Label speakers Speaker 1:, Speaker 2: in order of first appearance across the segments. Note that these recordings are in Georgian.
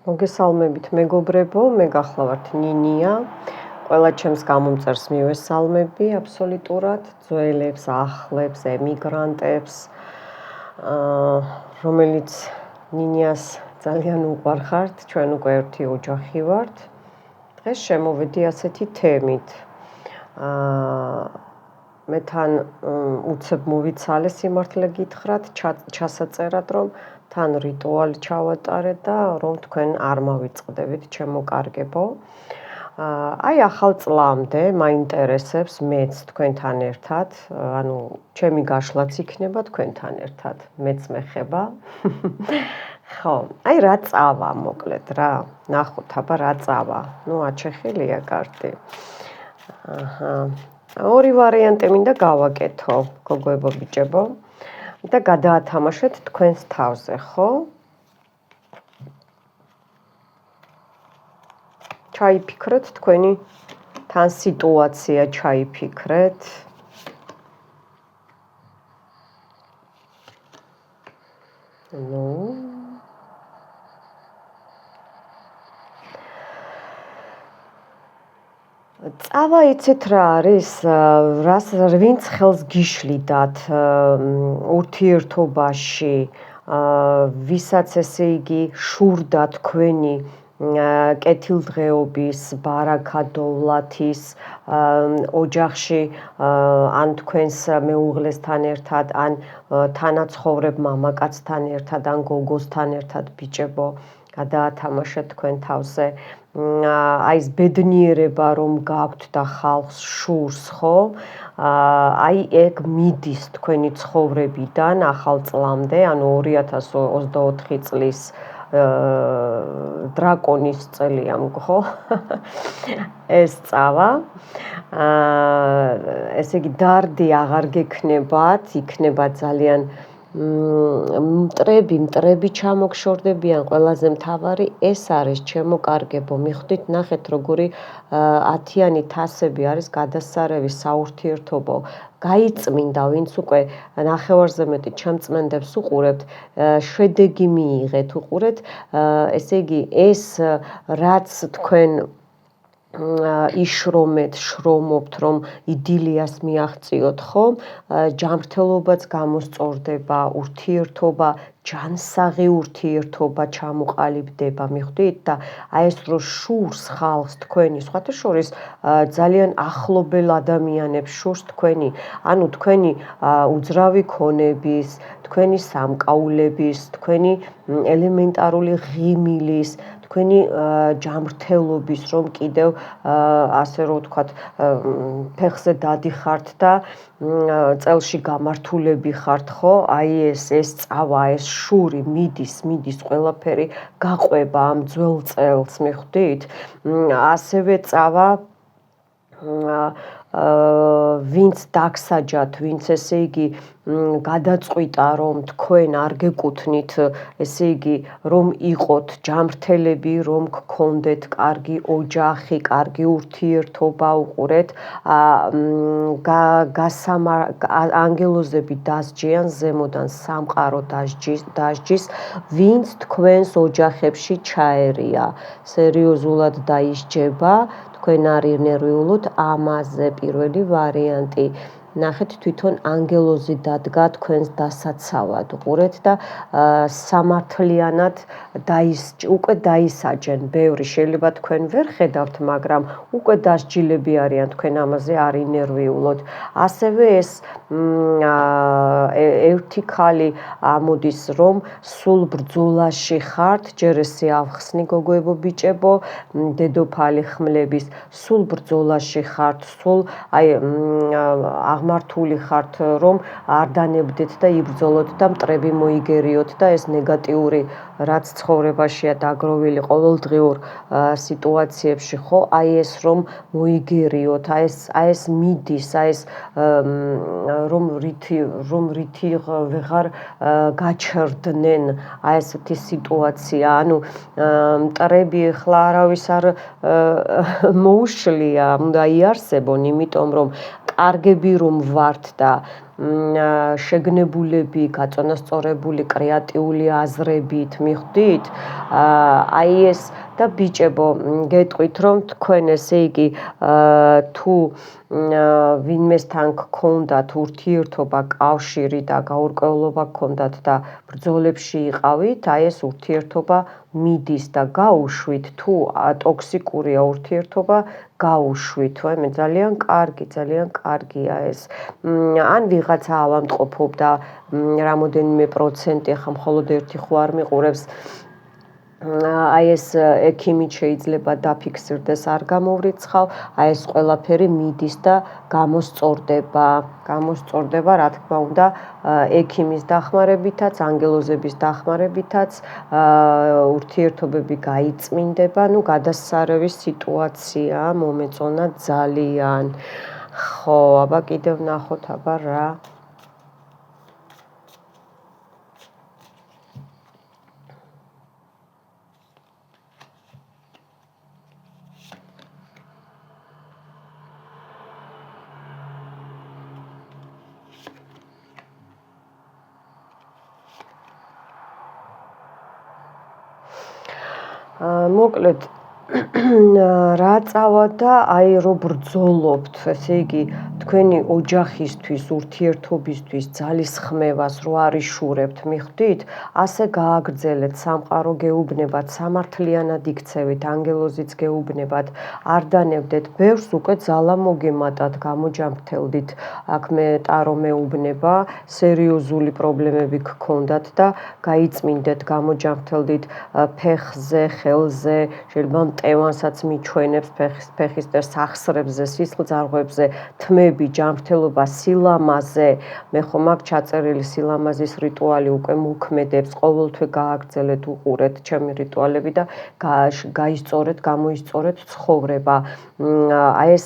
Speaker 1: მოგესალმებით მეგობრებო, მე გახლავართ ნინია. ყველა ჩემს გამომწერს მივესალმები აბსოლუტურად, ძველებს, ახლებს, ემიგრანტებს, რომელიც ნინიას ძალიან უყვარხართ, ჩვენ უკვე ერთი ოჯახი ვართ. დღეს შემოვედი ასეთი თემით. მე თან უცებ მოვიცალე სიმართლე გითხრათ, ჩასაწერად რომ თან რიტუალი ჩავატარე და რომ თქვენ არ მოვიწყდებით ჩემო კარგებო. აი ახალ წლამდე მაინტერესებს მეც თქვენთან ერთად, ანუ ჩემი გაშლაც იქნება თქვენთან ერთად, მეც მეხება. ხო, აი რა წავა მოკლედ რა, ნახოთ აბა რა წავა. ნუ აჩეხილია კარტი. ორი ვარიანტი მინდა გავაკეთო, გოგოებო ბიჭებო. და გადაათამაშეთ თქვენს თავზე, ხო? ჩაიფიქრეთ თქვენი თან სიტუაცია ჩაიფიქრეთ. ნუ წავა იცით რა არის, ვინც ხელს გიშლიდათ ურთიერთობაში, ვისაც ესე იგი შურდა თქვენი კეთილდღეობის, ბარაქა დოვლათის, ოჯახში ან თქვენს მეუღლესთან ერთად, ან თანაცხოვრებ მამაკაცთან ერთად, ან გოგოსთან ერთად ბიჭებო, გადაათამაშეთ თქვენ თავზე. აი ეს ბედნიერება რომ გაქვთ და ხალხს შურს, ხო? აი ეგ მიდის თქვენი ცხოვრებიდან ახალ წლამდე, ანუ 2024 წლის დრაკონის წელია, ხო? ეს წავა. ესე იგი დარდი აღარ გექნებათ, იქნება ძალიან მტრები ჩამოგშორდებიან, ყველაზე მთავარი ეს არის ჩემო კარგებო, მიხვდით, ნახეთ როგორი 10-იანი თასები არის გადასარევი საურთიერთობო. გაიწმინდა, ვინც უკვე ნახევარზე მეტი ჩემწმენდებს უყურებთ, შედეგი მიიღეთ, უყურეთ, ესე იგი ეს რაც თქვენ იშრომეთ, შრომობთ, რომ იდილიას მიაღწიოთ, ხო? ჯანმრთელობაც გამოსწორდება, ურთიერთობა, ჯანსაღი ურთიერთობა ჩამოყალიბდება, მიხვდით? და აი ეს რო შურს ხალხს თქვენი, სხვათა შორის ძალიან ახლობელ ადამიანებს შურს თქვენი, ანუ თქვენი უძრავი ქონების, თქვენი სამკაულების, თქვენი ელემენტარული ღიმილის, თქვენი ჯანმრთელობის, რომ კიდევ ასე რომ ვთქვათ, ფეხზე დადიხართ და წელში გამართულები ხართ, ხო? აი ეს წავა, ეს შური მიდის ყველაფერი გაყვება ამ ძველ წელს, მიხვდით? ასევე წავა ვინც დაგსაჯათ, ვინც ესე იგი გადაწყვიტა რომ თქვენ არ გეკუთვნით, ესე იგი რომ იყოთ ჯანმრთელები, რომ გქონდეთ კარგი ოჯახი, კარგი ურთიერთობა, უყურეთ, ანგელოზები დასჯიან ზემოდან სამყარო დასჯის, ვინც თქვენს ოჯახებში ჩაერია, სერიოზულად დაისჯება, თქვენ არ ინერვიულოთ, ამაზე პირველი ვარიანტი. ნახეთ, თვითონ ანგელოზი დადგა თქვენს დასაცავად, უყურეთ და სამართლიანად უკვე დაისაჯენ. ბევრი შეიძლება თქვენ ვერ ხედავთ, მაგრამ უკვე დასჯილები არიან, თქვენ ამაზე არ ინერვიულოთ. ასევე ეს ერთი ხალი ამოდის, რომ სულ ბრძოლაში ხართ, ჯერ ესე ავხსნი გოგოებო ბიჭებო, დედოფალი ხმლების, სულ ბრძოლაში ხართ, სულ აი აღმართული ხართ, რომ არ დანებდეთ და იბრძოლოთ და მტრები მოიგერიოთ და ეს ნეგატიური რაც ცხოვრებაშია დაგროვილი ყოველდღიურ სიტუაციებში, ხო, აი ეს რომ მოიგერიოთ, აი ეს მიდის, აი ეს რომ რითი ვეღარ გაჩერდნენ, აი ესეთი სიტუაცია, ანუ მტრები ახლა არავის არ მოუშლია, უნდა იარსებონ, იმიტომ რომ კარგები რომ ვართ და შეგნებულები, გაწონასწორებული კრეატიული აზრებით, მიხვდით? აი ეს და ბიჭებო, გეტყვით რომ თქვენ ესე იგი თუ ვინმესთან გქონდათ ურთიერთობა, კავშირი და გაურკვევლობა გქონდათ და ბრძოლებში იყავით, აი ეს ურთიერთობა მიდის და გაუშვით, თუ ტოქსიკურია ურთიერთობა, გაუშვით, მე ძალიან კარგია ეს. ან ვიღაცა ავამტყოფობდა რამოდენიმე პროცენტი, ახლა მხოლოდ ერთი ხო არ მიყურებს. აი ეს ექიმით შეიძლება დაფიქსირდეს, არ გამოვრიცხავ, აი ეს ყველაფერი მიდის და გამოსწორდება, რა თქმა უნდა, ექიმის დახმარებითაც, ანგელოზების დახმარებითაც, ურთიერთობები გაიწმინდება, გადასარევი სიტუაცია მომეწონა ძალიან. ხო, აბა კიდევ ნახოთ, აბა რა. მოკლედ რა წავა და აი რო ბრძოლობთ, ესე იგი თქვენი ოჯახისთვის, ურთიერთობისთვის ძალისხმევას რო არიშურებთ, მიხვდით? ასე გააგრძელეთ, სამყარო გეუბნებათ, სამართლიანად იქცევით, ანგელოზიც გეუბნებათ, არ დანებდეთ, ბევრს უკვე ძალა მოგემატათ, გამოჯამრთელდით. აქ მე ტარო მეუბნება, სერიოზული პრობლემები გქონდათ და გაიწმინდეთ, გამოჯამრთელდით ფეხზე, ხელზე, შეიძლება მტევანსაც მიჩვენებს ფეხის სახსრებზე, სისხლძარღვებზე, თმები, ჯანმრთელობა, სილამაზე. მე ხომ აქ ჩაწერილი სილამაზის რიტუალი უკვე მოქმედებს, ყოველთვე გააგრძელეთ, უყურეთ ჩემი რიტუალები და გაისწორეთ, გამოისწორეთ ცხოვრება. აი ეს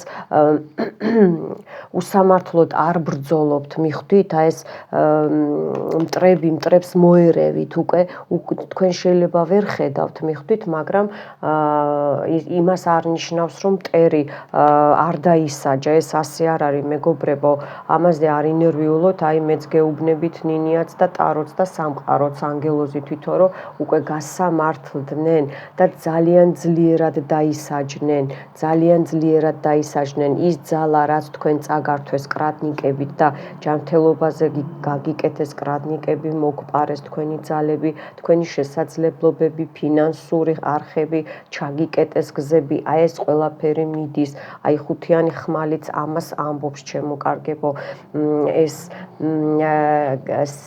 Speaker 1: უსამართლოდ არ ბრძოლობთ, მიხვდით? აი ეს მტრებს მოერევით უკვე თქვენ შეიძლება ვერ ხედავთ, მიხვდით, მაგრამ იმას არ ნიშნავს, რომ მტერი არ დაისაჯა, ეს ასე არ არის, მეგობრებო, ამაზე არ ინერვიულოთ, აი მეც გეუბნებით ნინიაც და ტაროც და სამყაროც, ანგელოზი თვითონ, რომ უკვე გასამართლდნენ და ძალიან ძლიერად დაისაჯნენ, ის ძალა, რაც თქვენ წაგართვეს კრატნიკებით და ჯანმრთელობაზე გაგიკეთეს კრატნიკები, მოგპარეს თქვენი ძალები, თქვენი შესაძლებლობები, ფინანსური არხები, ჩაგიკეტეს გზები, აი ეს ყველაფერი მიდის, აი ხუთიანი ხმალიც ამას ამბობს, ჩემო კარგებო, ეს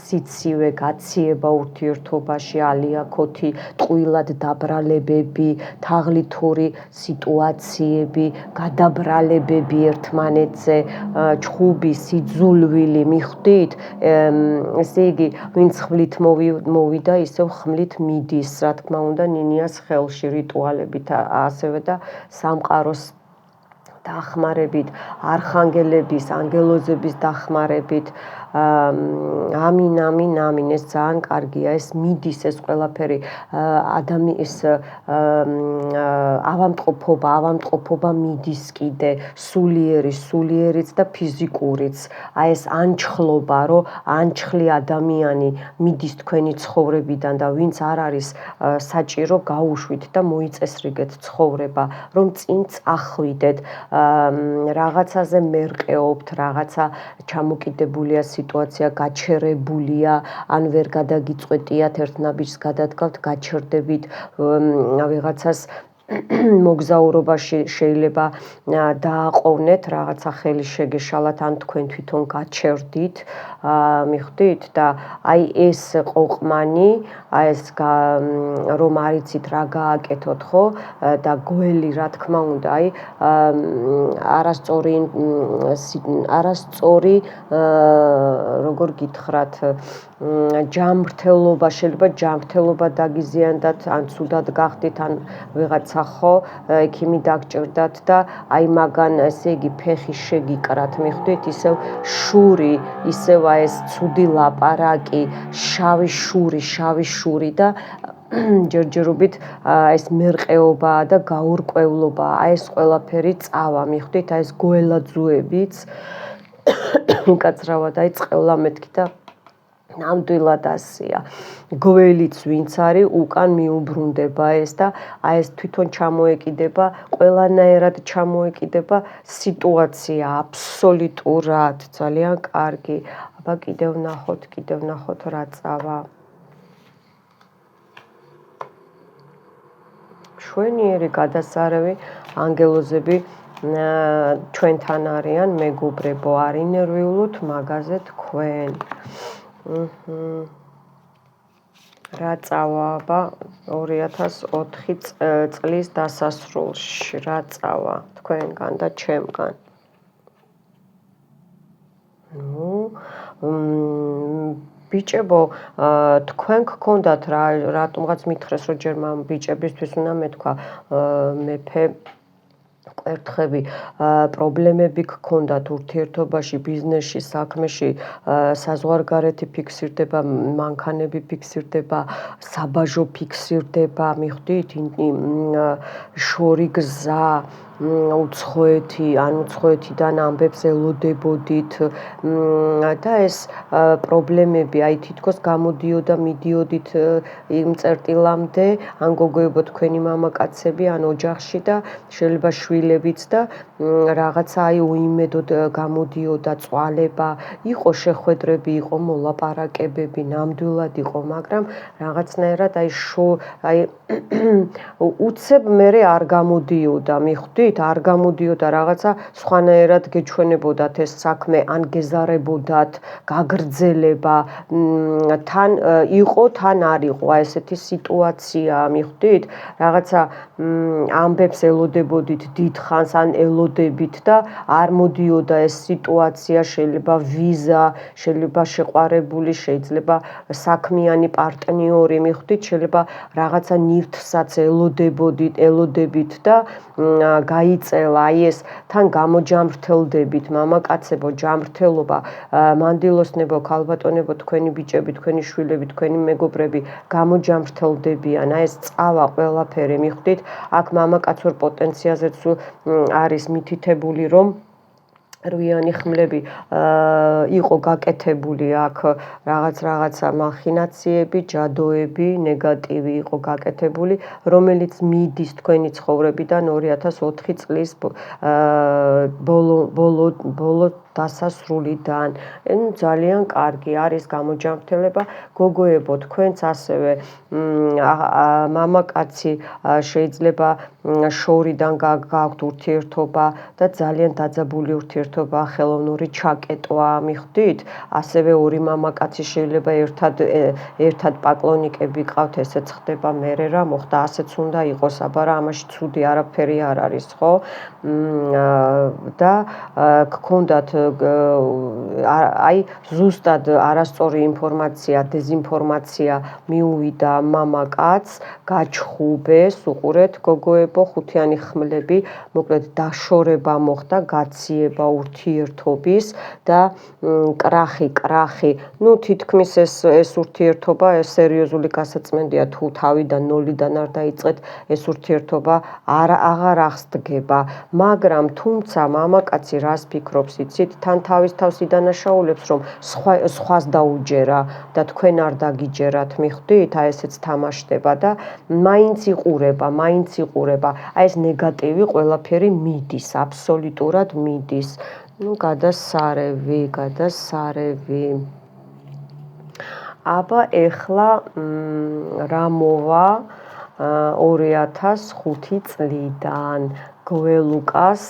Speaker 1: სიცივე, გაციება ურთიერთობაში, ალიაქოთი, ტყუილად დაბრალებები, თაღლითური სიტუაციები, გადაბრალებები ერთმანეთზე, ჩხუბი, სიძულვილი, მიხვდით? ესე იგი, ვინც ხმლით მოვიდა, ისევ ხმლით მიდის, რა თქმა უნდა, ნინიას ხელში რიტუალებით, ასევე და სამყაროს დახმარებით, არხანგელების, ანგელოზების დახმარებით. ამინ, ეს ძალიან კარგია, ეს მიდის, ეს ყველაფერი ადამიანის ავამტყოფობა მიდის კიდე, სულიერიც და ფიზიკურიც. აი ეს ანჩხლობა, რომ ანჩხლი ადამიანი მიდის თქვენი ცხოვრებიდან და ვინც არ არის საჭირო, გაუშვით და მოიწესრიგეთ ცხოვრება, რომ წინ წახვიდეთ. რაღაცაზე მერყეობთ, რაღაცა ჩამოკიდებულია სიტუაცია, გაჩერებულია, ან ვერ გადაგიწყვეტიათ, ერთ ნაბიჯს გადადგავთ, გაჩერდებით, ვიღაცას მოგზაურობაში შეიძლება დააყოვნეთ, რაღაცა ხელი შეგეშალათ, ან თქვენ თვითონ გაჩერდით, მიხვდით? და აი ეს ყოყმანი, აი ეს რომ არიცით რა გააკეთოთ, ხო? და გველი, რა თქმა უნდა, აი არასწორი როგორ გითხრათ, ჯანმრთელობა, შეიძლება ჯანმრთელობა დაგიზიანდათ, ან ცუდად გახდით, ან ვიღაცა ხო, ექიმი დაგჭირდათ და აი მაგან, ესე იგი, ფეხი შეგიკრათ, მიხვდით? ისევ შური, ისევ აი ეს ცუდი ლაპარაკი, შავი შური და ჯერჯერობით ეს მერყეობაა და გაურკვევლობაა, აი ეს ყველაფერი წავა, მიხვდით? აი ეს გველაძუებიც მიკაცრავა და წყევლა მეთქი და ნამდვილად ასია. გველიც ვინც არის უკან მიუბრუნდება ეს და აი ეს თვითონ ჩამოეკიდება, ყველანაირად ჩამოეკიდება სიტუაცია აბსოლუტურად ძალიან კარგი. აბა კიდევ ნახოთ რა წავა. შვენიერი გადასარევი ანგელოზები ჩვენთან არიან მეგობრებო, არ ინერვიულოთ მაგაზე თქვენ. რა წავა აბა 2004 წლის დასასრულში რა წავა თქვენგან და ჩემგან. ბიჭებო, თქვენ გქონდათ რატომღაც მითხრეს რომ ჯერ ბიჭებისთვის უნდა მეთქვა მეფე კვერთხები, პრობლემები გქონდათ ურთიერთობაში, ბიზნესში, საქმეში, საზღვარგარეთი ფიქსირდება, მანქანები ფიქსირდება, საბაჟო ფიქსირდება, მიხვდით, შორი გზა, უცხოეთიდან ამბებს ელოდებოდით და ეს პრობლემები აი თითქოს გამოდიოდა მიდიოდით იმ წერტილამდე ან გოგოებო თქვენი მამაკაცები ან ოჯახში და შეიძლება შვილებიც და რაღაცა აი უიმედოდ გამოდიოდა წვალება, იყო შეხვედრები, იყო მოლაპარაკებები, ნამდვილად იყო, მაგრამ რაღაცნაირად აი უცებ მერე არ გამოდიოდა, მიხვდით? არ გამოდიოდა რაღაცა სხვანაირად გეჩვენებოდათ ეს საქმე, ან გეზარებოდათ, გაგრძელება, თან იყო, თან არ იყო, აი ესეთი სიტუაცია, მიხვდით? რაღაცა ამბებს ელოდებოდით დიდხანს, ან ელოდებით და არ მოდიოდა ეს სიტუაცია, შეიძლება ვიზა, შეიძლება შეყვარებული, შეიძლება საქმიანი პარტნიორი, მიხვდით? შეიძლება რაღაცა ნივთსაც ელოდებით და გაიწელა, აი ეს თან გამოჯამრთელდებით, მამაკაცებო, ჯამრთელობა, მანდილოსნებო, ქალბატონებო, თქვენი ბიჭები, თქვენი შვილები, თქვენი მეგობრები გამოჯამრთელდებიან, აი ეს წავა ყველაფერი, მიხვდით? აქ მამაკაცურ პოტენციაზეც არის მითითებული, რომ რვიანი ხმლები იყო გაკეთებული აქ რაღაცა მახინაციები, ჯადოები, ნეგატივი იყო გაკეთებული, რომელიც მიდის თქვენი ცხოვრებიდან 2004 წლის ბოლო დასასრულიდან. ძალიან კარგი არის გამოჯამრთელება. გოგოებო, თქვენც ასევე მამაკაცი შეიძლება შორიდან გაქვთ ურთიერთობა და ძალიან დაძაბული ურთიერთობა, ხელოვნური ჩაკეტვა, მიხვდით? ასევე ორი მამაკაცი შეიძლება ერთად პაკლონიკები ყავთ, ესეც ხდება მერე რა მოხდა, ასეც უნდა იყოს, აბა რა ამაში ცუდი არაფერი არ არის, ხო? და გქონდათ აი ზუსტად არასწორი ინფორმაცია, დეზინფორმაცია მიუვიდა მამაკაცს, გაჩხუბეს, უყურეთ გოგოებო, ხუთიანი ხმლები, მოკლედ დაშორება მოხდა, გაციება ურთიერთობის და კრახი. ნუ თითქმის ეს ურთიერთობა, ეს სერიოზული გასაწმენდია, თუ თავიდან ნოლიდან არ დაიწყეთ, ეს ურთიერთობა აღარ აღსდგება, მაგრამ თუმცა მამაკაცი რას ფიქრობს, იცით, თან თავის თავს იდანაშაულებს, რომ სხვას დაუჯერა და თქვენ არ დაგიჯერათ, მიხვდით? აი ესეც თამაშდება და მაინც იყურება, აი ეს ნეგატივი ყველაფერი მიდის, აბსოლუტურად მიდის. ნუ გადასარევი. აბა ეხლა რა მოვა 2005 წლიდან გველუკას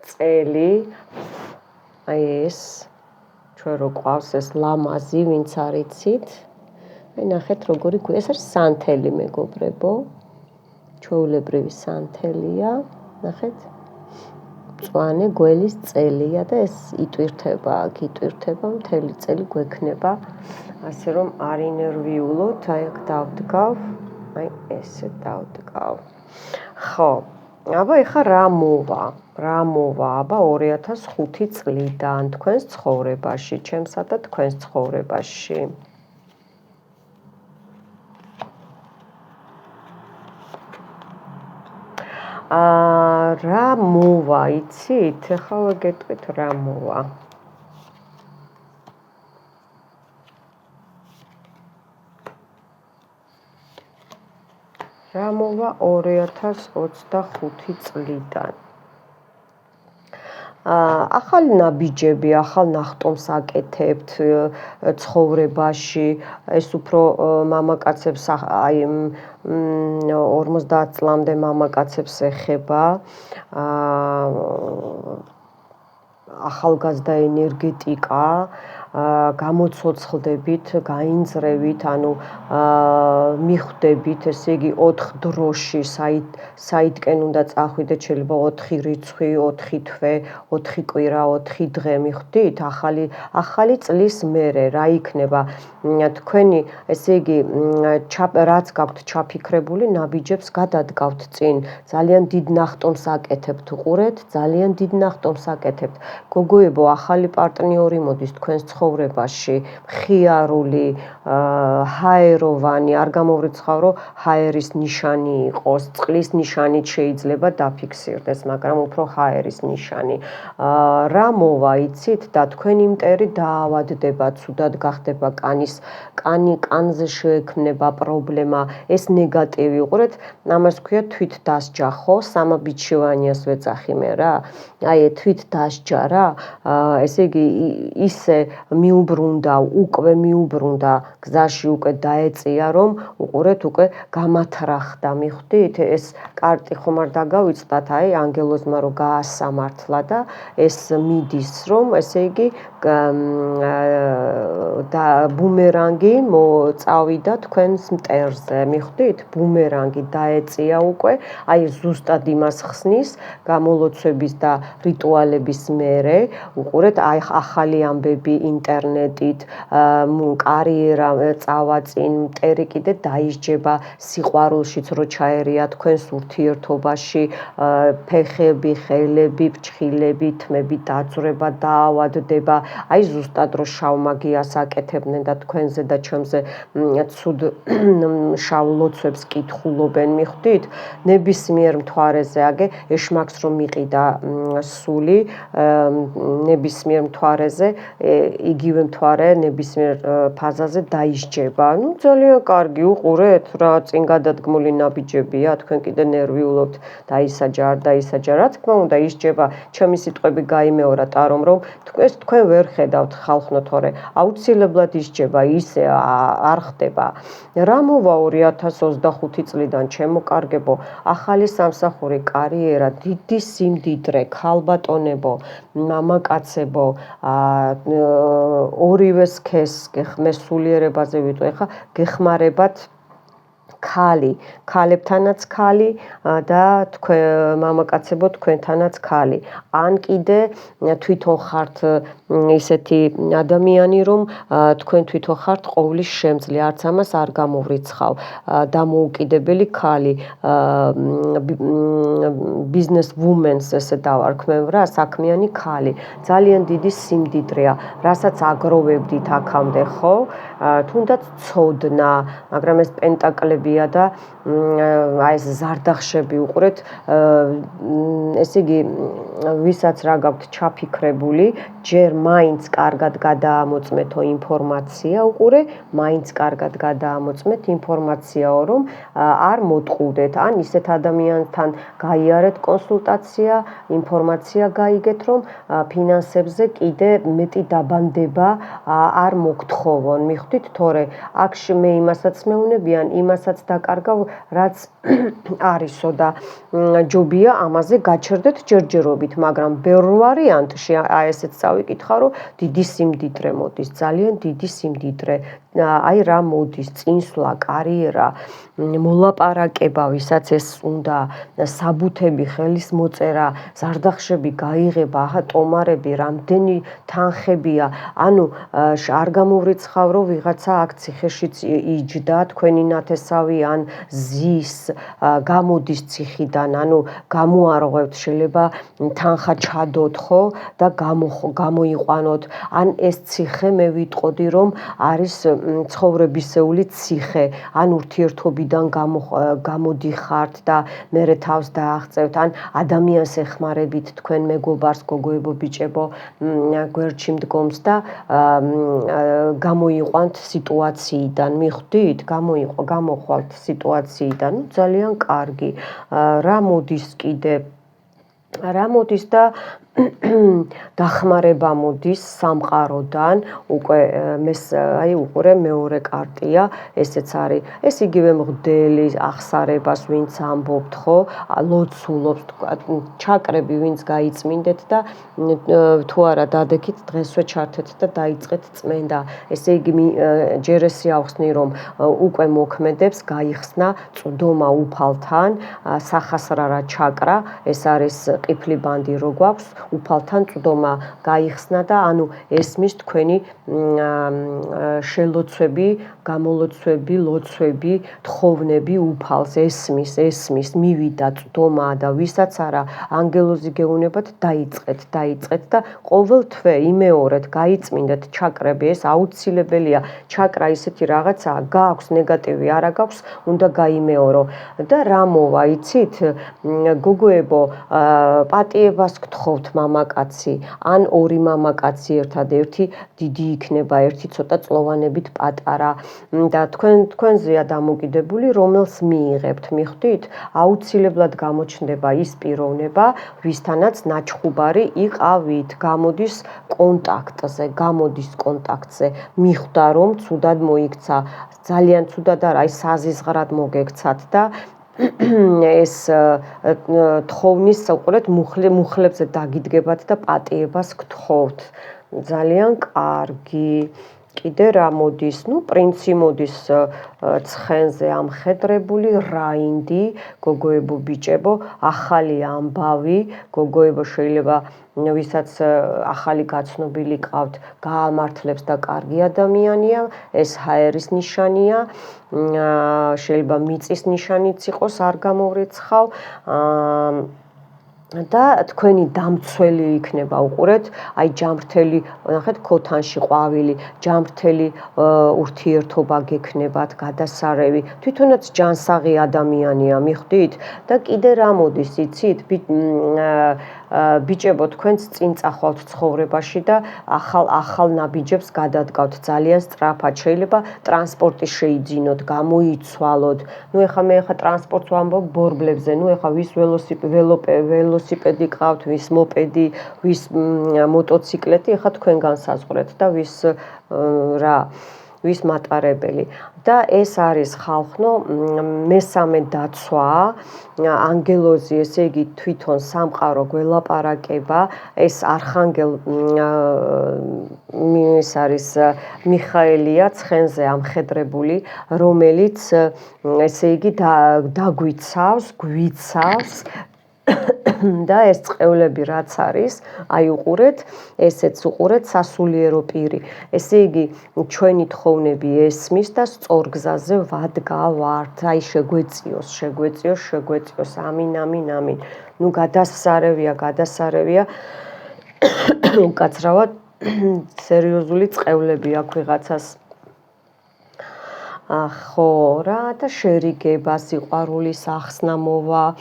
Speaker 1: წელი, აი ეს ჩვენ რო ყავს ეს ლამაზი, ვინც არიცით, აი ნახეთ როგორი ეს არის სანთელი, მეგობრებო, ჩვეულებრივი სანთელია, ნახეთ, მწვანე გველის წელია და ეს იტვირთება, მთელი წელი გვექნება, ასე რომ არ ინერვიულოთ, აი აქ დავდგავ, აი ესე დავდგავ. ხო, აბა ეხა რა მოვა, აბა 2005 წლიდან თქვენს ცხოვრებაში, ჩემსა და თქვენს ცხოვრებაში. რა მოვა, იცით? ეხლა გეტყვით რა მოვა. რა მოვა 2025 წლიდან. ახალი ნაბიჯები, ახალ ნახტომს აკეთებთ ცხოვრებაში, ეს უფრო მამაკაცებს აი 50 წლამდე მამაკაცებს ეხება. ახალგაზრდა ენერგეტიკა, გამოცოცხლდებით, გაინძრევით, ანუ მიხვდებით, ესე იგი 4 დროში საიდკენ უნდა წახვიდეთ, შეიძლება 4 რიცხვი, 4 თვე, 4 კვირა, 4 დღე მიხვდით, ახალი წლის მერე რა იქნება თქვენი, ესე იგი რაც გაქვთ ჩაფიქრებული ნაბიჯებს გადადგავთ წინ, ძალიან დიდ ნახტომს აკეთებთ, უყურეთ, ძალიან დიდ ნახტომს აკეთებთ. გოგოებო, ახალი პარტნიორი მოდის თქვენს ცხოვრებაში, მხიარული, ჰაეროვანი, არ გამოვრიცხავ, რომ ჰაერის ნიშანი იყოს, წყლის ნიშანით შეიძლება დაფიქსირდეს, მაგრამ უფრო ჰაერის ნიშანი. რა მოვა, იცით და თქვენი მტერი დაავადდება, ცუდად გახდება კანზე შეექმნება პრობლემა, ეს ნეგატივი, უყურეთ, ამას ქვია თვით დასჯა, ხო? სამაბიჩივანიას ვეძახი მე რა. აი, თვით დასჯა რა. ესე იგი ისე უკვე მიუბრუნდა გზაში უკვე დაეწია რომ უყურეთ უკვე გამათრახდა მიხვდით ეს კარტი ხომ არ დაგავიწყდათ აი ანგელოზმა რომ გაასამართლა და ეს მიდის რომ ესე იგი და ბუმერანგი წავიდა თქვენს მტერზე მიხვდით ბუმერანგი დაეწია უკვე აი ზუსტად იმას ხსნის გამოლოცვების და რიტუალების მერე უყურეთ აი ახალი ამბები ინტერნეტით კარიერა წავაწინ მტერი კიდე დაისჯება სიყვარულშიც რო ჩაერია თქვენს ურთიერთობაში ფეხები ხელები ფრჩხილები თმები დაძვრება დაავადდება აი ზუსტად რო შავმაგიას აკეთებდნენ და თქვენზე და ჩემზე ცუდ შავ ლოცვებს კითხულობენ მიხვდით ნებისმიერ მთვარეზე აგე ეშმაკს რომ მიყიდა სული ნებისმიერ მთვარეზე იგივე მთვარე ნებისმიერ ფაზაზე დაისჯება. ნუ ძალიან კარგი უყურეთ რა წინ გადადგმული ნაბიჯებია თქვენ კიდე ნერვიულობთ დაისაჯა არ დაისაჯა რა თქმა უნდა ისჯება ჩემი სიტყვები გაიმეორა ტარომ რომ თქვენ ვერ ხედავთ ხალხნო თორე აუცილებლად ისჯება ისე არ ხდება. რა მოვა 2025 წლიდან ჩემო კარგებო ახალი სამსახური კარიერა დიდი სიმდიდრე ქალბატონებო მამაკაცებო ორივე სქესს მესულიერებაზე ვიტყვი ხა გეხმარებათ ქალებთანაც ქალი და მამაკაცებო თქვენთანაც ქალი ან კიდე თვითონ ხართ ისეთი ადამიანი რომ თქვენ თვითონ ხართ ყოვლის შემძლე არც ამას არ გამოვრიცხავ დამოუკიდებელი ქალი business women's ესე დავარქმევ რა საქმიანი ქალი ძალიან დიდი სიმდიდრეა რასაც აგროვებდით აქამდე ხო თუნდაც ცოდნა მაგრამ ეს პენტაკლებია და აი ეს ზარდახშები უყურეთ ესე იგი ვისაც რა გაქვთ ჩაფიქრებული ჯერ მაინც კარგად გადაამოწმეთო ინფორმაცია უყურე მაინც კარგად გადაამოწმეთ ინფორმაციაო რომ არ მოტყუდეთ ან ისეთ ადამიანთან გაიარეთ კონსულტაცია ინფორმაცია გაიგეთ რომ ფინანსებზე კიდე მეტი დაბანდება არ მოგთხოვონ მიხვდით თორე აქ მე იმასაც მეუნებიან იმასაც დაკარგავ რაც არისო და ჯობია ამაზე გაჩერდეთ ჯერჯერობით მაგრამ ბევრ ვარიანტში აი ესეც წავიკითხა რომ დიდი სიმდიდრე მოდის ძალიან დიდი სიმდიდრე აი რა მოდის წინსვლა კარიერა მოლაპარაკება ვისაც ეს უნდა საბუთები ხელის მოწერა ზარდახშები გაიღება აჰა ტომარები რამდენი თანხებია ანუ არ გამოვრიცხავ რომ ვიღაცა აქ ციხეშიც იჯდა თქვენი ნათესავი ან ზის გამოდის ციხიდან ანუ გამოარღვევთ შეიძლება თანხა ჩადოთ ხო და გამოიყვანოთ ან ეს ციხე მე ვიტყოდი რომ არის ცხოვრებისეული ციხე, ან ურთიერთობიდან გამოდიხართ და მერე თავს დააღწევთ, ან ადამიანს ეხმარებით თქვენ მეგობარს, გოგოებო, ბიჭებო, გვერდში მდგომს და გამოიყვანთ სიტუაციიდან, მიხვდით? გამოხვალთ სიტუაციიდან, ძალიან კარგი. რა მოდის კიდე? რა მოდის და დახმარება მოდის სამყაროდან, უკვე უყურე მეორე კარტია, ესეც არის. ეს იგივე მღვდელი აღსარებას ვინც ამბობთ, ხო? ლოცულობს, ჩაკრები ვინც გაიწმინდეთ და თუ არა დადექით, დღესვე ჩართეთ და დაიწყეთ წმენდა. ესე იგი ჯერესი ავხსნი, რომ უკვე მოქმედებს, გაიხსნა წვდომა უფალთან, სახასრარა ჩაკრა, ეს არის ყიფლი ბანდი რო გვაქვს, უფალთან წვდომა გაიხსნა და ანუ ესმის თქვენი შელოცვები, გამოლოცვები, ლოცვები, თხოვნები უფალს ესმის, მივიდა წვდომა და ვისაც არა ანგელოზი გეუნებათ, დაიწყეთ და ყოველ თვე იმეორეთ, გაიწმინდეთ ჩაკრები, ეს აუცილებელია. ჩაკრა ისეთი რაღაცაა, გააქვს ნეგატივი, არა გაქვს, უნდა გაიმეორო. და რა მოვა, იცით? გოგოებო, პატიებას გთხოვთ მამაკაცი, ან ორი მამაკაცი ერთად, ერთი დიდი იქნება, ერთი ცოტა წლოვანებით პატარა და თქვენზეა დამოკიდებული, რომელს მიიღებთ, მიხვდით? აუცილებლად გამოჩნდება ის პიროვნება, ვისთანაც ნაჩხუბარი იყავით, გამოდის კონტაქტზე, მიხვდა რომ ცუდად მოიქცა, ძალიან ცუდად არა, აი საზიზღრად მოგექცათ და ეს თხოვნის უყურეთ მუხლებზე დაგიდგებათ და პატიებას გთხოვთ. ძალიან კარგი. კიდე რა მოდის? პრინცი მოდის ცხენზე ამხედრებული, რაინდი, გოგოებო, ბიჭებო, ახალი ამბავი, გოგოებო, შეიძლება ვისაც ახალი გაცნობილი ყავთ, გაამართლებს და კარგი ადამიანია, ეს ჰაერის ნიშანია, შეიძლება მიწის ნიშანიც იყოს, არ გამოვრიცხავ. და თქვენი დამცველი იქნება, უყურეთ, აი ჯამრთელი, ნახეთ, ქოთანში ყვავილი, ჯამრთელი ურთიერთობა გექნებათ, გადასარევი, თვითონაც ჯანსაღი ადამიანია, მიხვდით? და კიდე რა მოდის, იცით? ბიჭებო, თქვენც წინ წახვალთ ცხოვრებაში და ახალ ნაბიჯებს გადადგავთ ძალიან სწრაფად. შეიძლება ტრანსპორტი შეიძინოთ, გამოიცვალოთ. მე ტრანსპორტს ვამბობ ბორბლებზე, ეხა ვის ველოსიპედი ყავთ, ვის მოპედი, ვის მოტოციკლეტი, ეხა თქვენ განსაზღვრეთ და ვის მატარებელი. და ეს არის ხალხო, მესამე დაცვა, ანგელოზი, ესე იგი თვითონ სამყარო გველაპარაკება, ეს არხანგელ ეს არის მიხაელია, ცხენზე ამხედრებული, რომელიც ესე იგი დაგვიცავს, გვიცავს და ეს წყევლები რაც არის, აი უყურეთ, ესეც უყურეთ სასულიერო პირი. ესე იგი, ჩვენი თხოვნები ესმის და სწორგზაზე ვადგავართ. აი შეგვეწიოს. ამინ. გადასარევია. უკაცრავად სერიოზული წყევლები აქვს ვიღაცას. ხო, რა და შერიგება, სიყვარულის ახსნა მოვა,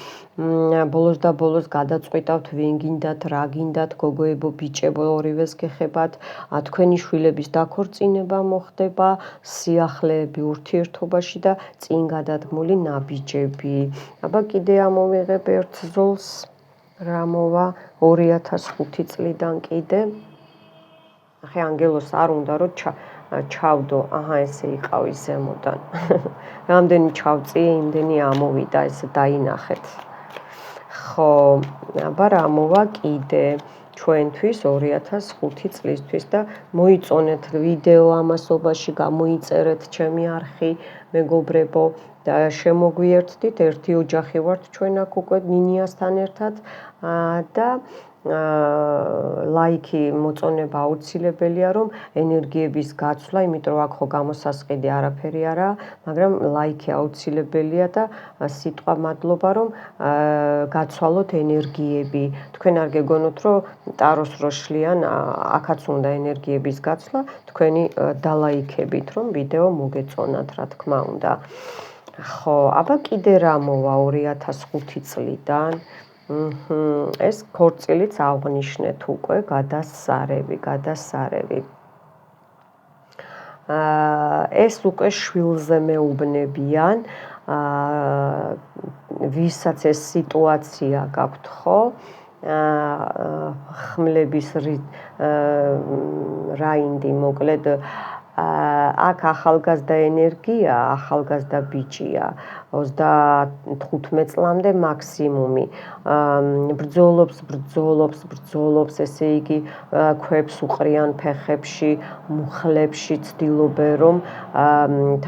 Speaker 1: ბოლოს და ბოლოს გადაწყვიტავთ ვინ გინდათ, რა გინდათ, გოგოებო, ბიჭებო, ორივეს გეხებათ, თქვენი შვილების დაქორწინება მოხდება, სიახლეები ურთიერთობაში და წინ გადადგმული ნაბიჯები. აბა კიდე ამოვიღებ ერთ ზოლს, რა მოვა 2005 წლიდან კიდე. ახე ანგელოს არ უნდა რომ ჩავდო, ესე იყავი ზემოდან. რამდენი ჩავწიე, იმდენი ამოვიდა, ესე დაინახეთ. ხო, აბა რა მოვა კიდე ჩვენთვის 2005 წლისთვის და მოიწონეთ ვიდეო ამასობაში, გამოიწერეთ ჩემი არხი, მეგობრებო და შემოგვიერთდით, ერთი ოჯახი ვართ ჩვენ აქ უკვე ნინიასთან ერთად და ლაიქი მოწონება აუცილებელია, რომ ენერგიების გაცვლა, იმიტომ რომ აქ ხო გამოსასყიდი არაფერი არაა, მაგრამ ლაიქი აუცილებელია და სიტყვა მადლობა, რომ გაცვალოთ ენერგიები. თქვენ არ გეგონოთ, რომ ტაროს რო შლიან, აქაც უნდა ენერგიების გაცვლა, თქვენი დალაიქებით, რომ ვიდეო მოგეწონათ, რა თქმა უნდა. ხო, აბა კიდე რა მოვა 2005 წლიდან? ეს ქორწილიც აღვნიშნეთ უკვე, გადასარევი. ეს უკვე შვილზე მეუბნებიან, ვისაც ეს სიტუაცია გაქვთ, ხო? ხმლების რაინდი, მოკლედ, აქ ახალგაზრდა ენერგია, ახალგაზრდა ბიჭია, 35 წლამდე მაქსიმუმი. ბრძოლობს, ესე იგი, ქვებს უყრიან ფეხებში, მუხლებში, ცდილობენ, რომ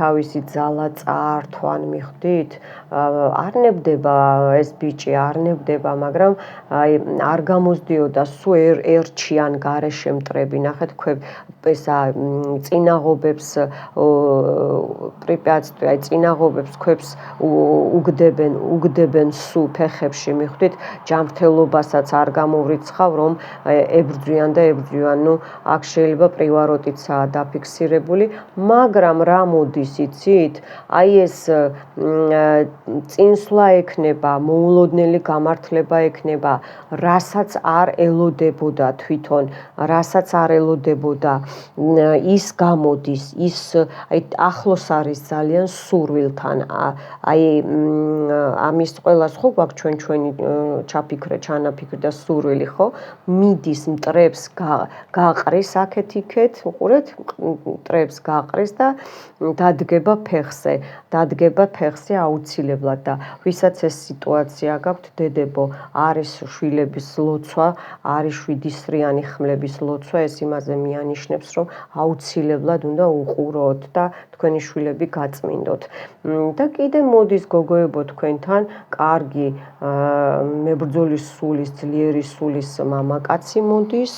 Speaker 1: თავისი ძალა წაართვან, მიხვდით? არ ნებდება ეს ბიჭი, არ ნებდება, მაგრამ არ გამოსდიოდა, სულ ერჩიან გარეშე მტრები, ნახეთ, ესა წინაღობებს წინაღობებს ქვებს უგდებენ სულ ფეხებში, მიხვდით? ჯანმრთელობასაც არ გამოვრიცხავ, რომ ებრძვიან და ებრძვიან. ნუ აქ შეიძლება პრივაროტიცაა დაფიქსირებული, მაგრამ რა მოდის, იცით? აი ეს წინსვლა ექნება, მოულოდნელი გამართლება ექნება, რასაც არ ელოდებოდა თვითონ, რასაც არ ელოდებოდა, ის გამოდის, ის ახლოს არის ძალიან სურვილთან. აი ამის ყველას ხო გვაქვს ჩვენი ჩანაფიქრი და სურვილი, ხო? მიდის მტრებს გაყრის აქეთ-იქეთ, უყურეთ, მტრებს გაყრის და დადგება ფეხზე აუცილებლად და ვისაც ეს სიტუაცია გაქვთ, დედებო, არის შვილების ლოცვა, არის 7-სრიანი ხმლების ლოცვა, ეს იმაზე მიანიშნებს, რომ აუცილებლად უნდა უყუროთ და თქვენი შვილები გაწმინდოთ. და კიდე მოდის გოგოებო თქვენთან კარგი მებრძოლის სულის, ძლიერი სულის მამაკაცი მოდის.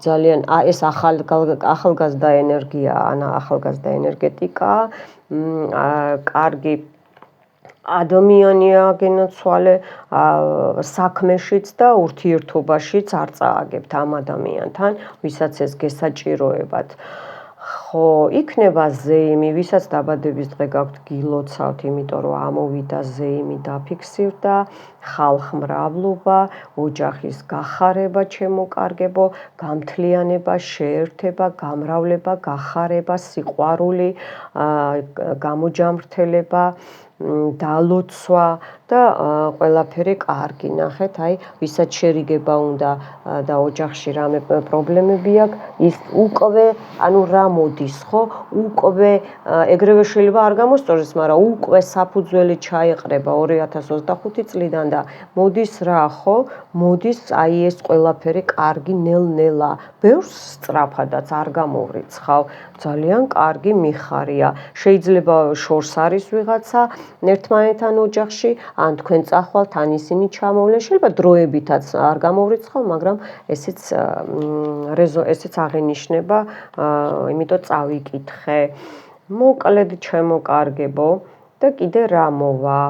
Speaker 1: ძალიან ეს ახალგაზრდა ენერგია, ახალგაზრდა ენერგეტიკაა. კარგი ადამიანია გენაცვალე, საქმეშიც და ურთიერთობაშიც არ წააგებთ ამ ადამიანთან, ვისაც ეს გესაჭიროებათ. ხო, იქნება ზეიმი, ვისაც დაბადების დღე გაქვთ, გილოცავთ, იმიტომ რომ ამოვიდა ზეიმი, დაფიქსირდა, ხალხმრავლობა, ოჯახის გახარება, ჩემო კარგებო, გამთლიანება, შეერთება, გამრავლება, გახარება, სიყვარული, გამოჯამრთელება, დალოცვა და ყველაფერი კარგი. ნახეთ, აი, ვისაც შერიგება უნდა და ოჯახში რამე პრობლემები აქვს, ის უკვე, ანუ რა მოდის, ხო? უკვე ეგრევე შეიძლება არ გამოსწორდეს, მაგრამ უკვე საფუძველი ჩაეყრება 2025 წლიდან და მოდის რა, ხო? მოდის აი ეს ყველაფერი კარგი ნელ-ნელა. ბევრს სწრაფადაც არ გამოვრიცხავ. ძალიან კარგი მიხარია. შეიძლება შორს არის ვიღაცა ერთმანეთთან ოჯახში, ან თქვენ წახვალთ, ან ისინი ჩამოვლენ, შეიძლება დროებითაც არ გამოვრიცხავ, მაგრამ ესეც აღინიშნება, იმიტომ წავიკითხე. მოკლედ ჩემო კარგებო და კიდე რა მოვა?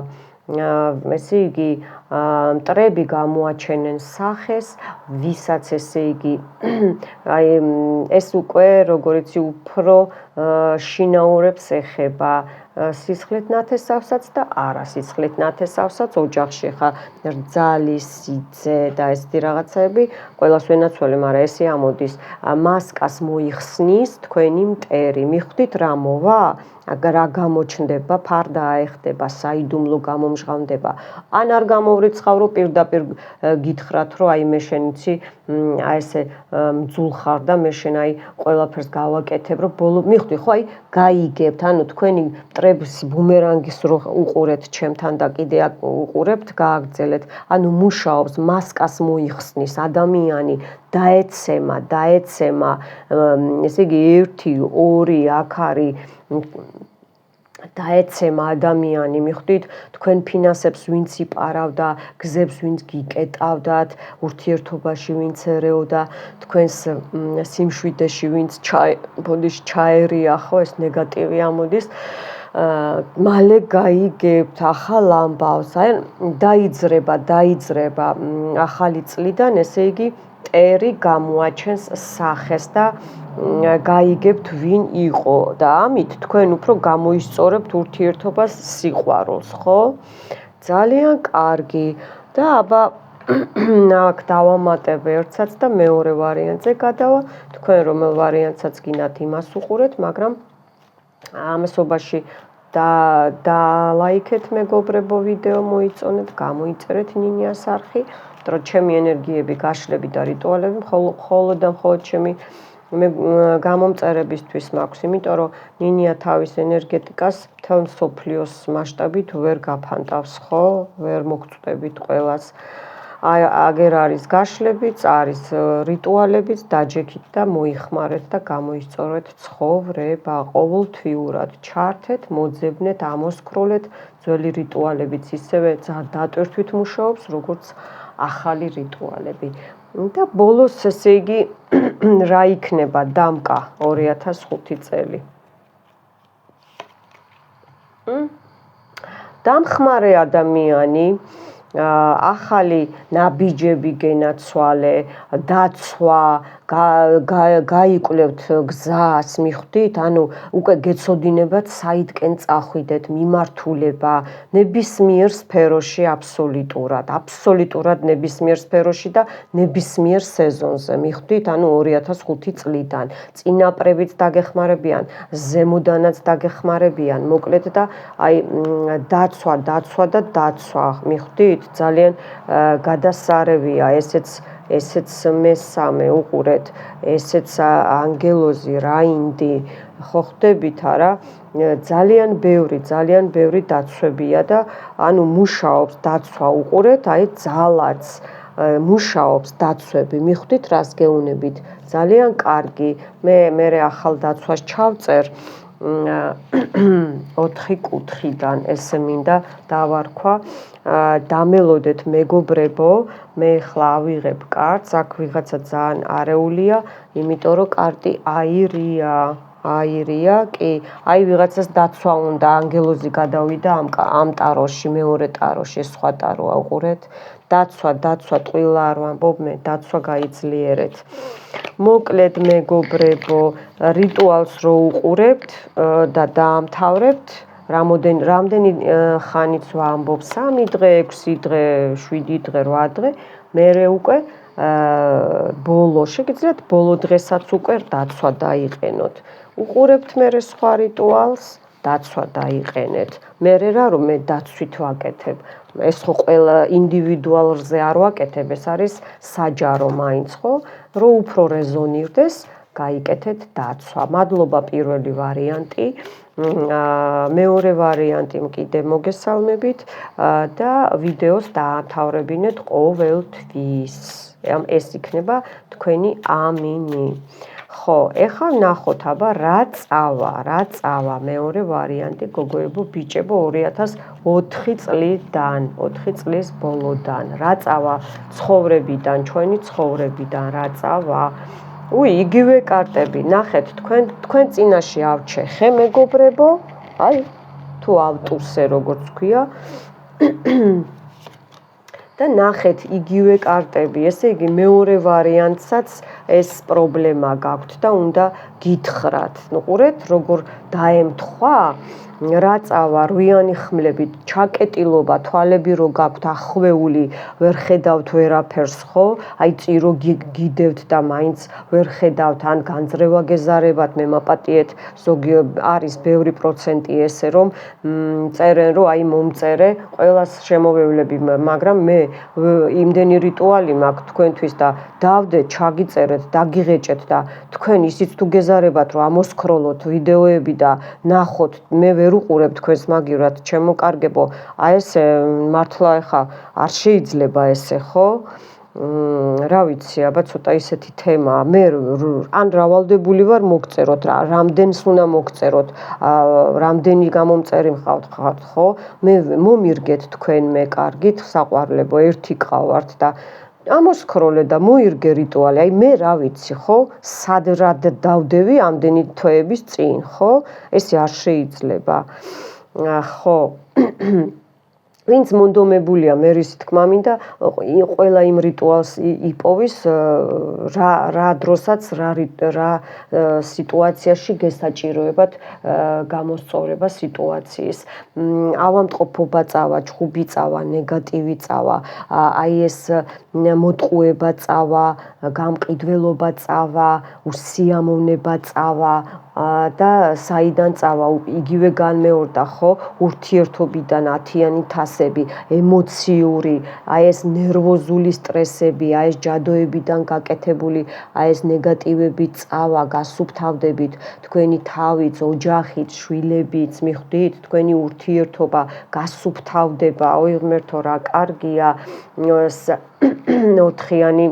Speaker 1: ესე იგი, მტრები გამოაჩენენ სახეს, ვისაც ესე იგი, აი ეს უკვე როგორიც უფრო შინაურებს ეხება სისხლით ნათესავსაც და არასისხლით ნათესავსაც ოჯახში ხა რძალი, სიძე და ესეთი რაღაცები ყველას ვენაცვალე, მაგრამ ესე ამოდის, მასკას მოიხსნის თქვენი მტერი. მიხვდით რა მოვა? რა გამოჩნდება, ფარდა აეხდება, საიდუმლო გამომჟღავნდება. ან არ გამოვრიცხავ, რომ პირდაპირ გითხრათ, რომ აი მე შენ იცი, აი ესე მძულ ხარ და მე შენ აი ყველაფერს გავაკეთებ, რომ ბოლო მიხვდი, ხო, აი გაიგებთ, ანუ თქვენი მტრების ბუმერანგის რო უყურეთ ჩემთან და კიდე უყურებთ, გააგრძელეთ, ანუ მუშაობს, მასკას მოიხსნის ადამიანი, დაეცემა, ესე იგი 1, 2, აქ არის დაეცემა ადამიანი, მიხვდით, თქვენ ფინანსებს ვინც იპარავდა, გზებს ვინც გიკეტავდათ, ურთიერთობაში ვინც ერეოდა, თქვენს სიმშვიდეში ვინც ჩაერია, ხო, ეს ნეგატივი ამოდის. მალე გაიგებთ ახალ ამბავს, აი დაიძრება ახალი წლიდან, ესე იგი ტერი გამოაჩენს სახეს და გაიგებთ ვინ იყო და ამით თქვენ უფრო გამოისწორებთ ურთიერთობას სიყვარულს, ხო? ძალიან კარგი და აბა აქ დავამატებ ერთსაც და მეორე ვარიანტზე გადავა. თქვენ რომელ ვარიანტსაც გინდათ იმას უყურეთ, მაგრამ ამასობაში და ლაიქეთ მეგობრებო ვიდეო მოიწონეთ, გამოიწერეთ ნინიას არხი, რომ ჩემი ენერგიები, გაშლები და რიტუალები მხოლოდ და მხოლოდ ჩემი გამომწერებისთვის მაქვს, იმიტომ რომ ნინია თავის ენერგეტიკას მთელ მსოფლიოს მასშტაბით ვერ გაფანტავს, ხო? ვერ მოგწვდებით ყველას. აგერ არის გაშლებიც, არის რიტუალებიც, დაჯექით და მოიხმარეთ და გამოისწორეთ ცხოვრება. ყოველთვიურად ჩართეთ, მოძებნეთ, ამოსქროლეთ ძველი რიტუალებიც ისევე დატვირთვით მუშაობს, როგორც ახალი რიტუალები. და ბოლოს ესე იგი რა იქნება დამკა 2005 წელი. დამხმარე ადამიანი, ახალი ნაბიჯები გენაცვალე, დაცვა, გაიკვლევთ გზას, მიხვდით, ანუ უკვე გეცოდინებათ საიდკენ წახვიდეთ, მიმართულება, ნებისმიერ სფეროში აბსოლუტურად ნებისმიერ სფეროში და ნებისმიერ სეზონზე, მიხვდით, ანუ 2005 წლიდან. წინაპრებიც დაგეხმარებიან, ზემოდანაც დაგეხმარებიან, მოკლედ და აი დაცვა და დაცვა, მიხვდით, ძალიან გადასარევია ესეც მესამე უყურეთ, ესეც ანგელოზი, რაინდი, ხო ხდებით არა? ძალიან ბევრი დაცვებია და ანუ მუშაობს დაცვა უყურეთ, აი ძალაც მუშაობს დაცვები, მიხვდით რას გეუნებით? ძალიან კარგი. მე ახალ დაცვას ჩავწერ 4 კუთხიდან, ესე მინდა დავარქვა. დამელოდეთ მეგობრებო, მე ხლა ავიღებ კარტს, აქ ვიღაცა ძალიან არეულია, იმიტომ რომ კარტი აირია, კი, აი ვიღაცას დაცვა უნდა, ანგელოზი გადავიდა ამ ტაროში, მეორე ტაროში, ეს სხვა ტაროა, უყურეთ. დაცვა, ტყუილა არ ვამბობ მე, დაცვა გაიძლიერეთ. მოკლედ მეგობრებო, რიტუალს რო უყურებთ და დაამთავრებთ, რამდენი ხანიც ვამბობ, 3 დღე, 6 დღე, 7 დღე, 8 დღე, მერე უკვე ბოლო, შეგიძლიათ ბოლო დღესაც უკვე დაცვა დაიყენოთ. უყურებთ მერე სხვა რიტუალს, დაცვა დაიყენეთ. მერე რა რომ მე დაცვით ვაკეთებ, ეს ხო ყველა ინდივიდუალზე არ ვაკეთებ, ეს არის საჯარო მაინც, ხო? რო უფრო რეზონირდეს, გაიკეთეთ დაცვა. მადლობა პირველი ვარიანტი. მეორე ვარიანტი კიდე მოგესალმებით და ვიდეოს დაამთავრებინეთ ყოველთვის. ეს იქნება თქვენი ამინი. ხო, ეხლა ვნახოთ აბა რა წავა მეორე ვარიანტი გოგოებო ბიჭებო 2004 წლიდან, 4 წლის ბოლოდან. რა წავა ცხოვრებიდან, ჩვენი ცხოვრებიდან რა წავა? იგივე კარტები, ნახეთ, თქვენ წინაში ავჩეხე მეგობრებო, აი, თუ ავტუსე როგორც ქვია. და ნახეთ იგივე კარტები, ესე იგი მეორე ვარიანტსაც ეს პრობლემა გაქვთ და უნდა გითხრათ. ნუყურეთ, როგორ დაემთხვა, რა წავა, რვიანი ხმლებით, ჩაკეტილობა, თვალები რო გაქვთ ახვეული, ვერ ხედავთ ვერაფერს, ხო? აი წირო გიდევთ და მაინც ვერ ხედავთ, ან განძრევა გეზარებათ, მემაპატიეთ, ზოგი არის ბევრი პროცენტი ესე რომ წერენ რომ აი მომწერე, ყველას შემოვევლები, მაგრამ მე იმდენი რიტუალი მაქვს თქვენთვის და დავდეთ, ჩაგიწერეთ, დაგიღეჭეთ და თქვენ ისიც თუ გეზარებათ რომ ამოსქროლოთ ვიდეოები და ნახოთ, მე ვერ უყურებ თქვენს მაგივრად, ჩემო კარგებო, აი ესე მართლა ეხა არ შეიძლება ესე, ხო? რა ვიცი, აბა ცოტა ისეთი თემაა. მე ან რავალდებული ვარ მოგწეროთ, რამდენს უნდა მოგწეროთ, რამდენი გამომწერი მყავთ ხო? მე მომირგეთ თქვენ მე კარგით, საყვარლებო, ერთი ყავართ და ამოსქროლე და მოირგე რიტუალი. აი მე რა ვიცი, ხო? სად რად დავდევი ამდენი თვეების წინ, ხო? ესე არ შეიძლება. ხო. ვინც მონდომებულია მერის თქმა მინდა ყველა იმ რიტუალს იპოვის რა დროსაც რა სიტუაციაში გესაჭიროებათ გამოსწორება სიტუაციის ავამტყოფობა წავა, ჩხუბი წავა, ნეგატივი წავა, აი ეს მოტყუება წავა, გამყიდველობა წავა, უსიამოვნება წავა და საიდან წავა იგივე განმეორდა ხო ურთიერთობიდან ათიანი თასები ემოციური აი ეს ნერვოზული სტრესები აი ეს ჯადოებიდან გაკეთებული აი ეს ნეგატივები წავა გასუფთავდებით თქვენი თავით ოჯახით შვილებით მიხვდით თქვენი ურთიერთობა გასუფთავდება ой ღმერთო რა კარგია ოთხიანი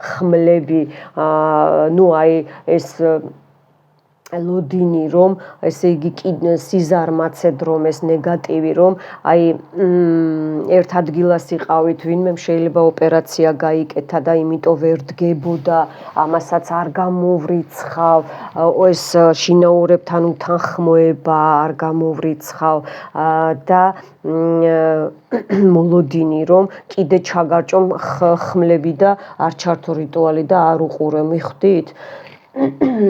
Speaker 1: ხმლები ნუ აი ეს ლოდინი რომ ესე იგი სიზარმაცედ რომ ეს ნეგატივი რომ აი ერთ ადგილას იყავით ვინმე შეიძლება ოპერაცია გაიკეთა და იმიტომ ვერ დგებოდა ამასაც არ გამოვრიცხავ ეს შინაურებთან უთანხმოება არ გამოვრიცხავ და მოლოდინი რომ კიდე ჩაგარჭომ ხმლები და არ ჩართო რიტუალი და არ უყურე მიხვდით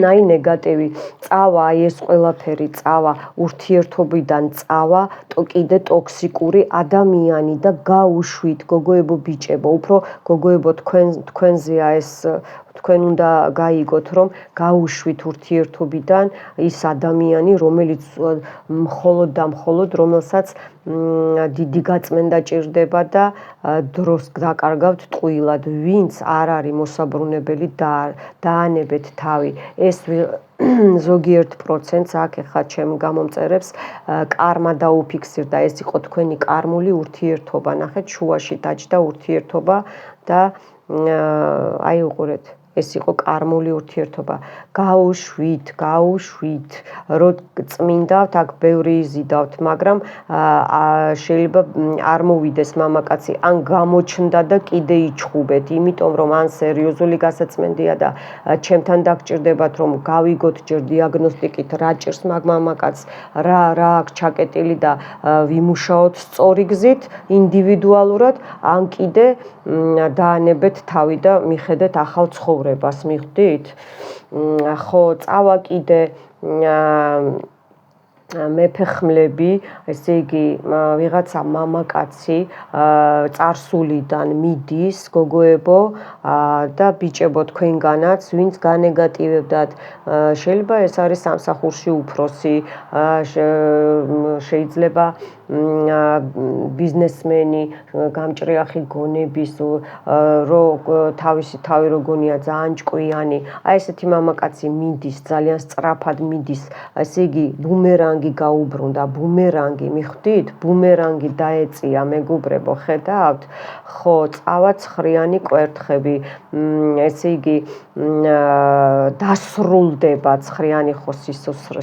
Speaker 1: აი ნეგატივი წავა აი ეს ყველაფერი წავა ურთიერთობიდან წავა კიდე ტოქსიკური ადამიანი და გაუშვით გოგოებო ბიჭებო უფრო გოგოებო თქვენზეა ეს თქვენ უნდა გაიგოთ რომ გაუშვით ურთიერთობიდან ის ადამიანი რომელიც მხოლოდ და მხოლოდ რომელსაც დიდი გაწმენდა ჭირდება და დროს დაკარგავთ ტყუილად ვინც არ არის მოსაბრუნებელი დაანებეთ თავი ეს ზოგიერთ პროცენტს აქ ეხა ჩემ გამომწერებს კარმა დაუფიქსირდა ეს იყო თქვენი კარმული ურთიერთობა ნახეთ შუაში დაჯდა ურთიერთობა და აი უყურეთ ეს იყო კარმული ურთიერთობა გაუშვით რო წმინდავთ აქ ბევრი იზიდავთ მაგრამ შეიძლება არ მოვიდეს მამაკაცი ან გამოჩნდა და კიდე იჩხუბეთ იმიტომ რომ ან სერიოზული გასაწმენდია და ჩემთან დაგჭირდებათ რომ გავიგოთ ჯერ დიაგნოსტიკით რა ჭირს მამაკაცს რა აქვს ჩაკეტილი და ვიმუშაოთ სწორი გზით ინდივიდუალურად ან კიდე დაანებეთ თავი და მიხედეთ ახალ ცხოვრებას მიხვდით ხო წავა კიდე მეფეხმლები ესე იგი ვიღაცა მამაკაცი წარსულიდან მიდის გოგოებო და ბიჭებო თქვენგანაც ვინც განეგატივებდათ შეიძლება ეს არის სამსახურში უფროსი შეიძლება ბიზნესმენი გამჭრიახი გონების რო თავისი თავი როგონია ძალიან ჭკვიანი აი ესეთი მამაკაცი მიდის ძალიან სწრაფად მიდის ესე იგი ბუმერანგი გაუბრუნდა ბუმერანგი მიხვდით ბუმერანგი დაეწია მეგობრებო ხედავთ ხო წავა ცხრიანი კვერთხები ესე იგი დასრულდება ცხრიანი ხო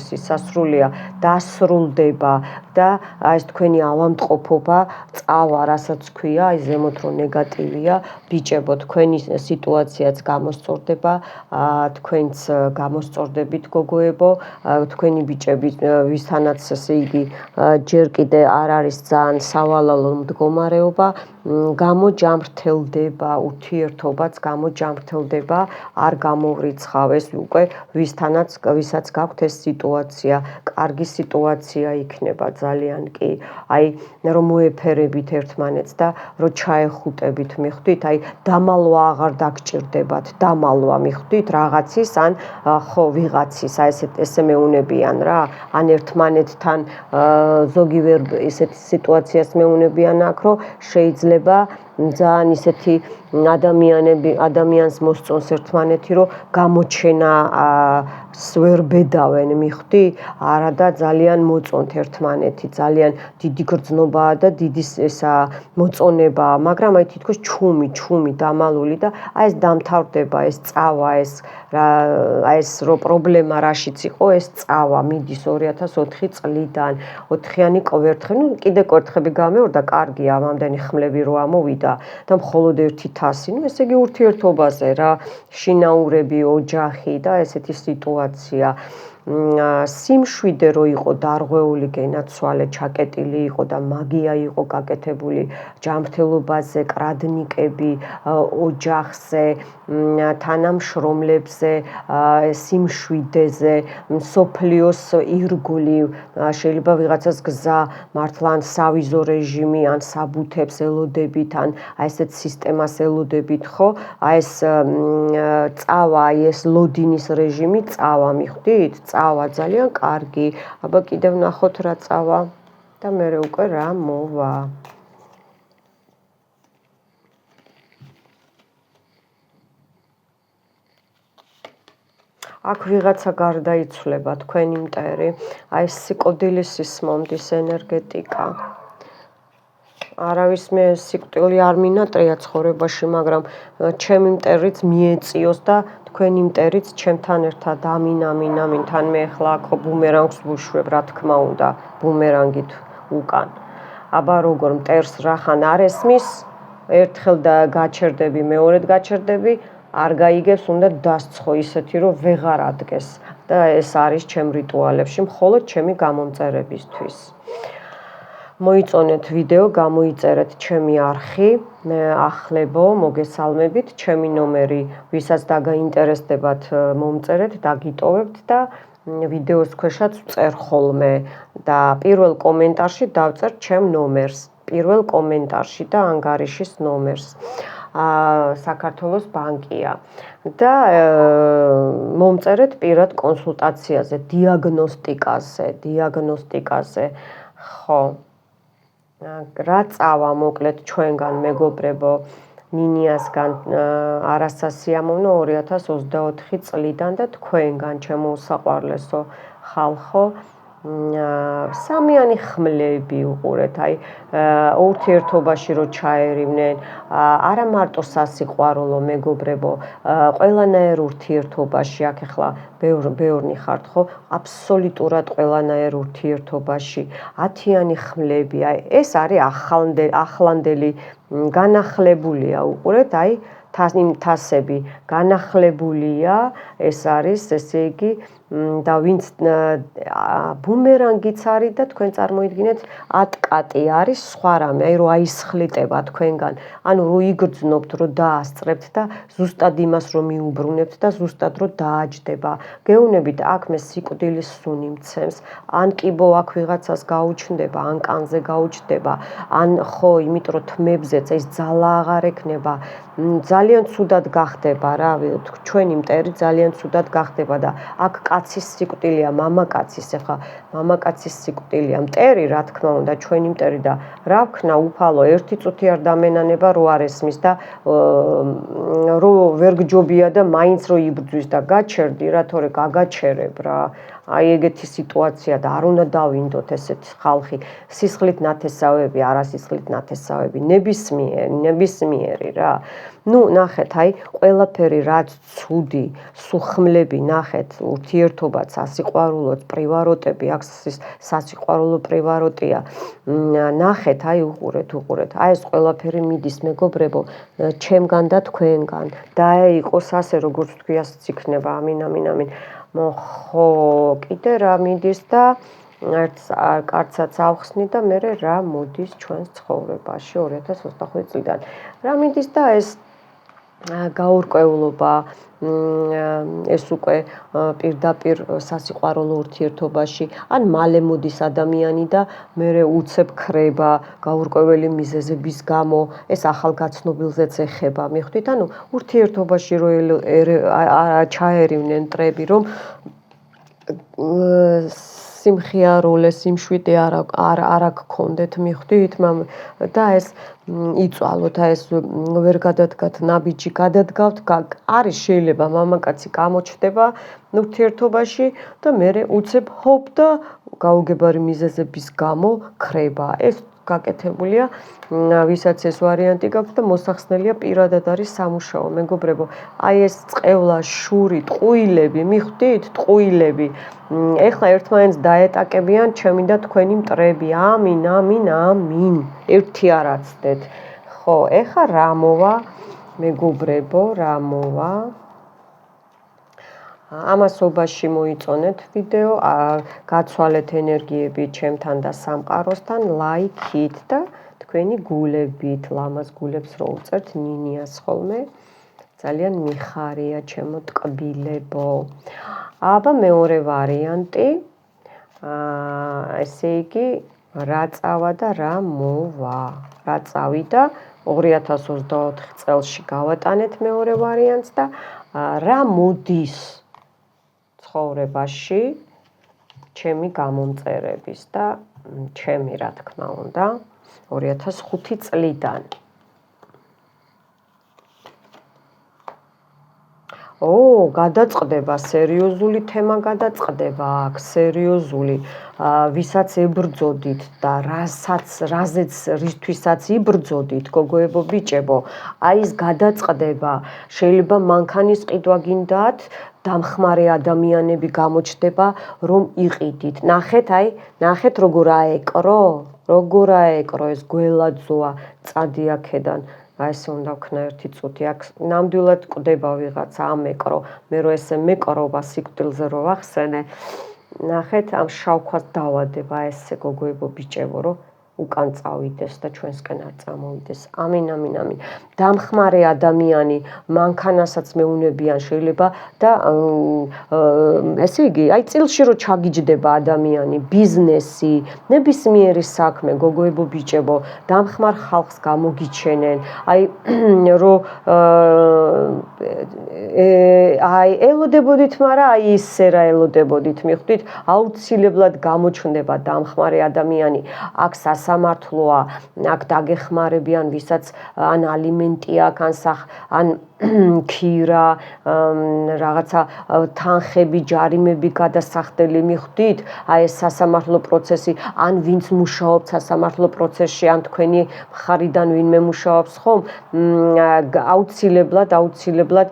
Speaker 1: სისასრულია დასრულდება და აი თქვენი ავამტყოფობა წავა რასაც ქვია აი ზემოთ რო ნეგატივია ბიჭებო თქვენი სიტუაციაც გამოსწორდება თქვენც გამოსწორდებით გოგოებო თქვენი ბიჭები ვისთანაც ესე იგი ჯერ კიდე არ არის ძალიან სავალალო მდგომარეობა გამოჯამრთელდება ურთიერთობაც გამოჯამრთელდება არ გამოვრიცხავ ეს უკვე ვისაც გაქვთ ეს სიტუაცია კარგი სიტუაცია იქნება ძალიან კი აი რომ მოეფერებით ერთმანეთს და რომ ჩაეხუტებით მიხვდით აი დამალვა აღარ დაგჭირდებათ დამალვა მიხვდით რაღაცის ან ხო ვიღაცის აი ესე მეუნებიან რა ან ერთმანეთთან ზოგი ვერ ესეთ სიტუაციას მეუნებიან აქ რომ შეიძლება ძალიან ისეთი ადამიანს მოსწონს ერთმანეთი, რომ გამოჩენა ვერ ბედავენ, მიხვდი? არა და ძალიან მოწონთ ერთმანეთი, ძალიან დიდი გრძნობაა და დიდი ესა მოწონებაა, მაგრამ აი თითქოს ჩუმი დამალული და აი ეს დამთავრდება, ეს წავა, ეს რო პრობლემა რაშიც იყო, ეს წავა მიდის 2004 წლიდან, 4-იანი კვერთხი, ну კიდე კვერთხები გამეორდა, კარგია, ამდენი ხმლები რო ამოვიდა და მხოლოდ ერთი თასი, ну ესე იგი ურთიერთობაზე რა, შინაურები, ოჯახი და ესეთი სიტუაცია. სიმშვიდე რო იყო დარღვეული, გენაცვალე, ჩაკეტილი იყო და მაგია იყო გაკეთებული ჯანმრთელობაზე, კრადნიკები, ოჯახზე, თანამშრომლებზე, სიმშვიდეზე, მსოფლიოს ირგვლივ, შეიძლება ვიღაცას გზა მართლა ან სავიზო რეჟიმი, ან საბუთებს ელოდებით, ან ესეთ სისტემას ელოდებით, ხო? აი ეს წავა, აი ეს ლოდინის რეჟიმი წავა, მიხვდით? წავა ძალიან კარგი. აბა კიდევ ნახოთ რა წავა და მერე უკვე რა მოვა. აქ ვიღაცა გარდაიცვლება, თქვენი მტერი, აი სიკვდილის მომდის ენერგეტიკა. არავის მე სიკვდილი არ მინატრია ცხოვრებაში, მაგრამ ჩემი მტერიც მიეწიოს და თქვენი მტერიც ჩემთან ერთად ამინ, თან მე ახლა აქ ბუმერანგს ვუშვებ, რა თქმა უნდა, ბუმერანგით უკან. აბა როგორ მტერს რახან არ ესმის, ერთხელ და გაჩერდები, მეორედ გაჩერდები, არ გაიგებს, უნდა დასცხო ისეთი, რომ ვეღარ ადგეს და ეს არის ჩემ რიტუალებში, მხოლოდ ჩემი გამომწერებისთვის. მოიწონეთ ვიდეო, გამოიწერეთ ჩემი არხი, ახლებო, მოგესალმებით, ჩემი ნომერი, ვისაც დაგაინტერესდებათ, მომწერეთ, დაგიტოვებთ და ვიდეოს ქვეშაც ვწერ ხოლმე და პირველ კომენტარში დავწერთ ჩემ ნომერს, პირველ კომენტარში და ანგარიშის ნომერს. საქართველოს ბანკია და მომწერეთ პირად კონსულტაციაზე, დიაგნოსტიკაზე, ხო. რა წავა მოკლედ ჩვენგან მეგობრებო, ნინიასგან არასასიამოვნო 2024 წლიდან და თქვენგან ჩემო უსაყვარლესო ხალხო, სამიანი ხმლები უყურეთ, აი ურთიერთობაში რო ჩაერივნენ, არა მარტო სასიყვარულო მეგობრებო, ყველანაირ ურთიერთობაში, აქ ახლა ბევრნი ხართ, ხო, აბსოლუტურად ყველანაირ ურთიერთობაში, 10-იანი ხმლები, აი ეს არის ახლანდელი, განახლებულია, უყურეთ, აი თასები განახლებულია, ეს არის, ესე იგი, და ვინც ბუმერანგიც არის და თქვენ წარმოიდგინეთ ატკატი არის სხვა რამე, აი რომ აისხლიტება თქვენგან, ანუ რომ იგრძნობთ, რომ დაასწრებთ და ზუსტად იმას რომ მიუბრუნებთ და ზუსტად რომ დააჯდება. გეუბნებით, აქ მე სიკვდილის სუნი მცემს, ან კიბო აქ ვიღაცას გაუჩნდება, ან კანზე გაუჩნდება, ან ხო, იმიტომ რომ თმებზეც ეს ძალა აღარ ექნება, ძალიან ცუდად გახდება რა, ჩვენი მტერი ძალიან ცუდად გახდება და აქ კაცის სიკვდილია, მამაკაცის, ახლა მამაკაცის სიკვდილია, მტერი, რა თქმა უნდა, ჩვენი მტერი და რა ვქნა უფალო, ერთი წუთი არ დამენანება რო არ ესმის და რო ვერ გჯობია და მაინც რო იბრძვის და გაჩერდი რა, თორე გაგაჩერებ რა. აი ეგეთი სიტუაცია და არ უნდა დავინდოთ ესეთ ხალხი, სისხლით ნათესავები, არასისხლით ნათესავები, ნებისმიერი რა. ნუ ნახეთ, აი ყველაფერი რაც ცუდი, სუხმლები ნახეთ, ურთიერთობაც, სასიყვარულოც, პრივაროტები, აქ სასიყვარულო პრივაროტია. ნახეთ, აი უყურეთ, აი ეს ყველაფერი მიდის მეგობრებო, ჩემგან და თქვენგან და აი იყოს ასე, როგორც თქვი, ასეც იქნება. ამინ. ხო, კიდე რა მიდის და ერთ კაცსაც ავხსნი და მე რა მოდის ჩვენს ცხოვრებაში 2025 წლიდან. რა მიდის და ეს გაურკვევლობა, ეს უკვე პირდაპირ სასიყვარულო ურთიერთობაში, ან მალე მოდის ადამიანი და მე უცებ ქრება გაურკვეველი მიზეზების გამო, ეს ახალგაცნობილზეც ეხება, მიხვდით? ანუ ურთიერთობაში რო ჩაერივნენ მტრები, რომ სიმხიარულე, სიმშვიდე არ გქონდეთ, მიხვდით, და ეს იწვალოთ, ეს ვერ გადადგათ, ნაბიჯი გადადგავთ, არის შეიძლება მამაკაცი გამოჩნდება ურთიერთობაში და მე უცებ ჰოპ და გაუგებარი მიზეზების გამო ქრება. ეს გაკეთებულია, ვისაც ეს ვარიანტი გაქვთ და მოსახსნელია პირადად არის სამუშაო. მეგობრებო, აი ეს წყევლა, შური, ტყუილები, მიხვდით, ტყუილები. ეხლა ერთმანეთს დაეტაკებიან ჩემი და თქვენი მტრები. ამინ, ამინ, ამინ. ერთი არ აცდეთ. ხო, ეხლა რა მოვა, მეგობრებო, რა მოვა? ამასობაში მოიწონეთ ვიდეო, გაცვალეთ ენერგიები ჩემთან და სამყაროსთან, ლაიქით და თქვენი გულებით, ლამაზ გულებს რო უწერთ ნინიას ხოლმე. ძალიან მიხარია ჩემო ტკბილებო. აბა მეორე ვარიანტი. ესე იგი, რა წავა და რა მოვა. რა წავიდა 2024 წელში გავატანეთ მეორე ვარიანტს და რა მოდის ცხოვრებაში ჩემი გამომწერების და ჩემი რა თქმა უნდა 2005 წლიდან. გადაწყდება, სერიოზული თემა გადაწყდება აქ, სერიოზული, ვისაც ებრძოდით და რისთვისაც იბრძოდით, გოგოებო, ბიჭებო, აი ეს გადაწყდება, შეიძლება მანქანის ყიდვა გინდათ, დამხმარე ადამიანები გამოჩნდება, რომ იყიდით. ნახეთ როგორ აეკრო ეს გველაძოა წადი აქედან. აი ესე უნდა ვქნა ერთი წუთი, აქ ნამდვილად კვდება ვიღაცა ამეკრო, მე რო ესე მეკრობა სიკვდილზე რო ვახსენე, ნახეთ ამ შავქვას დავადება ესე გოგოებო ბიჭებო, რომ უკან წავიდეს და ჩვენსკენ არ წამოვიდეს. ამინ, ამინ, ამინ. დამხმარე ადამიანი, მანქანასაც მეუნებიან შეიძლება და ესე იგი, აი წილში რო ჩაგიჯდება ადამიანი, ბიზნესი, ნებისმიერი საქმე, გოგოებო, ბიჭებო, დამხმარ ხალხს გამოგიჩენენ, აი რო აი ელოდებოდით, მაგრამ აი ისე რა ელოდებოდით, მიხვდით, აუცილებლად გამოჩნდება დამხმარე ადამიანი, აქ სასამართლოა, აქ დაგეხმარებიან, ვისაც ან ალიმენტი აქვს, ან ქირა, რაღაცა თანხები, ჯარიმები გადასახდელი, მიხვდით, აი ეს სასამართლო პროცესი, ან ვინც მუშაობს სასამართლო პროცესში, ან თქვენი მხარიდან ვინმე მუშაობს ხომ, აუცილებლად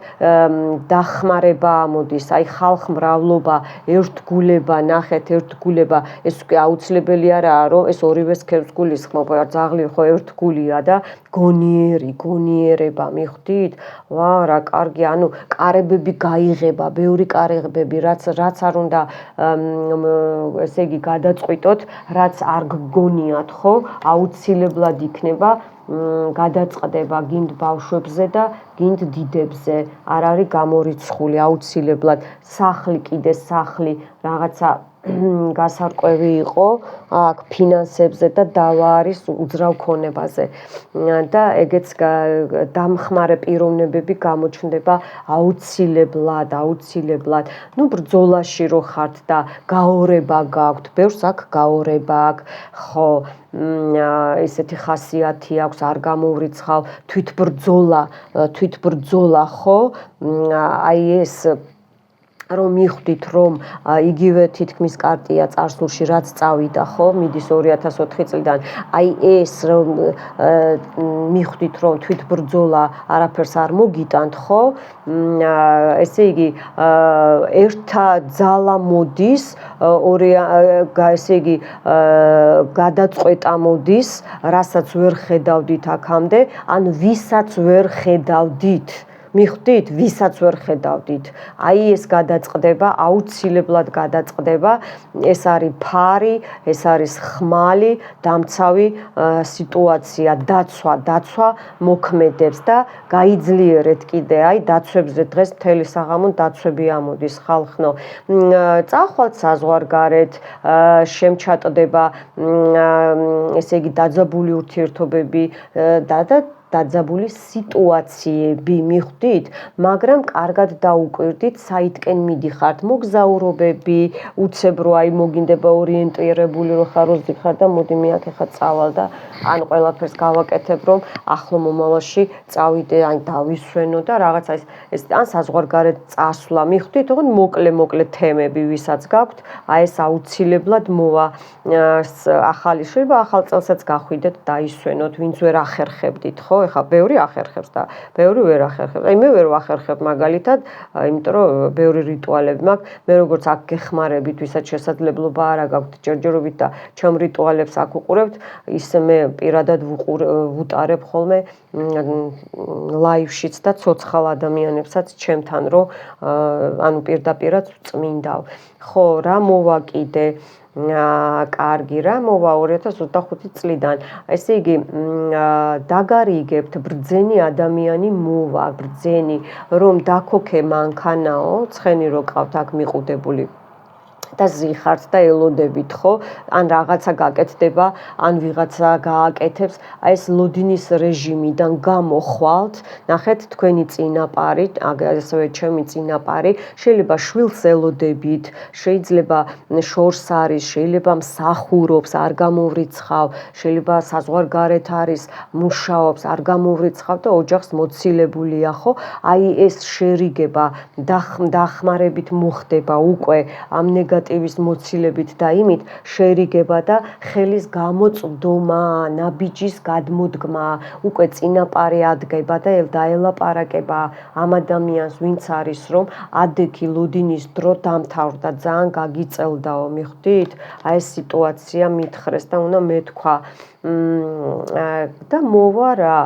Speaker 1: დახმარება ამოდის, აი ხალხმრავლობა, ერთგულება, ნახეთ, ერთგულება, ეს უკვე აუცილებელი არაა, რომ ეს ორივე სქერს გულისხმობ, ძაღლი ხო ერთგულია და გონიერება, მიხვდით? ვა, რა კარგი, ანუ კარებები გაიღება, ბევრი კარებები, რაც არ უნდა ესე იგი გადაწყვიტოთ, რაც არ გგონიათ, ხო, აუცილებლად იქნება გადაწყდება გინდ ბავშვებზე და გინდ დიდებზე, არ არის გამორიცხული, აუცილებლად სახლი, რაღაცა გასარკვევი იყო აქ ფინანსებზე და დავა არის უძრავ ქონებაზე და ეგეც დამხმარე პიროვნებები გამოჩნდება აუცილებლად. ნუ ბრძოლაში რო ხართ და გაორება გაქვთ, ბევრს აქ გაორება აქვს, ხო, ესეთი ხასიათი აქვს, არ გამოვრიცხავ, თვითბრძოლა, ხო, აი ეს რომ მიხვდით, რომ იგივე თითქმის კარტია წარსულში რაც წავიდა, ხო, მიდის 2004 წლიდან, აი ეს რომ მიხვდით, რომ თვითბრძოლა არაფერს არ მოგიტანთ, ხო, ესე იგი ერთა ძალა მოდის, ესე იგი გადაწყვეტა მოდის, რასაც ვერ ხედავდით აქამდე, ან ვისაც ვერ ხედავდით. მიხვდით, ვისაც ვერ ხედავდით. აი ეს გადაწყდება, აუცილებლად გადაწყდება, ეს არის ფარი, ეს არის ხმალი, დამცავი სიტუაცია, დაცვა მოქმედებს და გაიძლიერეთ კიდე, აი დაცვებზე დღეს მთელი საღამო დაცვები ამოდის ხალხნო. წახვალთ საზღვარგარეთ, შემჩატდება, ესე იგი დაძაბული ურთიერთობები და დაძაბული სიტუაციები მიხვდით, მაგრამ კარგად დაუკვირდით, საითკენ მიდიხართ, მოგზაურობები, უცებ რო აი მოგინდება ორიენტირებული რო ხაროზი ხარ და მოდი მე აქ ეხა წავალ და ან ყველაფერს გავაკეთებ, რომ ახლო მომავალში წავიდე, ან დავისვენო და რაღაცა ეს ან საზღვარგარეთ წასვლა მიხვდით, ოღონდ მოკლე თემები ვისაც გაქვთ, აი ეს აუცილებლად მოვა ახალი შეიძლება ახალ წელსაც გახვიდეთ დაისვენოთ, ვინც ვერ ახერხებდით, ხო? ეხლა ბევრი ახერხებს და ბევრი ვერ ახერხებს. აი მე ვერ ვახერხებ მაგალითად, იმიტომ რომ ბევრი რიტუალები მაქვს. მე როგორც აქ გეხმარებით, ვისაც შესაძლებლობა არ გაქვთ ჯერჯერობით და ჩემ რიტუალებს აქ უყურებთ, ისე მე პირადად ვუტარებ ხოლმე ლაივშიც და ცოცხალ ადამიანებსაც ჩემთან, რომ ანუ პირდაპირაც წმინდავ. ხო, რა მოვა კიდე კარგი რა მოვა 2025 წლიდან. ესე იგი, დაგარიგებთ ბრძენი ადამიანი მოვა, ბრძენი, რომ დაქოქე მანქანაო, ცხენი რო ყავთ აქ მიყუდებული. და ზიხართ და ელოდებით, ხო? ან რაღაცა გაკეთდება, ან ვიღაცა გააკეთებს, აი ეს ლოდინის რეჟიმიდან გამოხვალთ, ნახეთ თქვენი წინაპარი, ასევე ჩემი წინაპარი, შეიძლება შვილს ელოდებით, შეიძლება შორს არის, შეიძლება მსახურობს, არ გამოვრიცხავ, შეიძლება საზღვარგარეთ არის, მუშაობს, არ გამოვრიცხავ და ოჯახს მოცილებულია, ხო? აი ეს შერიგება დახმარებით მოხდება უკვე ამ ნეგატივის მოცილებით და იმით შერიგება და ხელის გამოწვდომა, ნაბიჯის გადმოდგმა, უკვე წინაპარი ადგება და დაელაპარაკება ამ ადამიანს, ვინც არის, რომ ადექი ლოდინის დრო დამთავრდა, ძალიან გაგიწელდაო, მიხვდით? აი ეს სიტუაცია მითხრეს და უნდა მეთქვა და მოვა რა.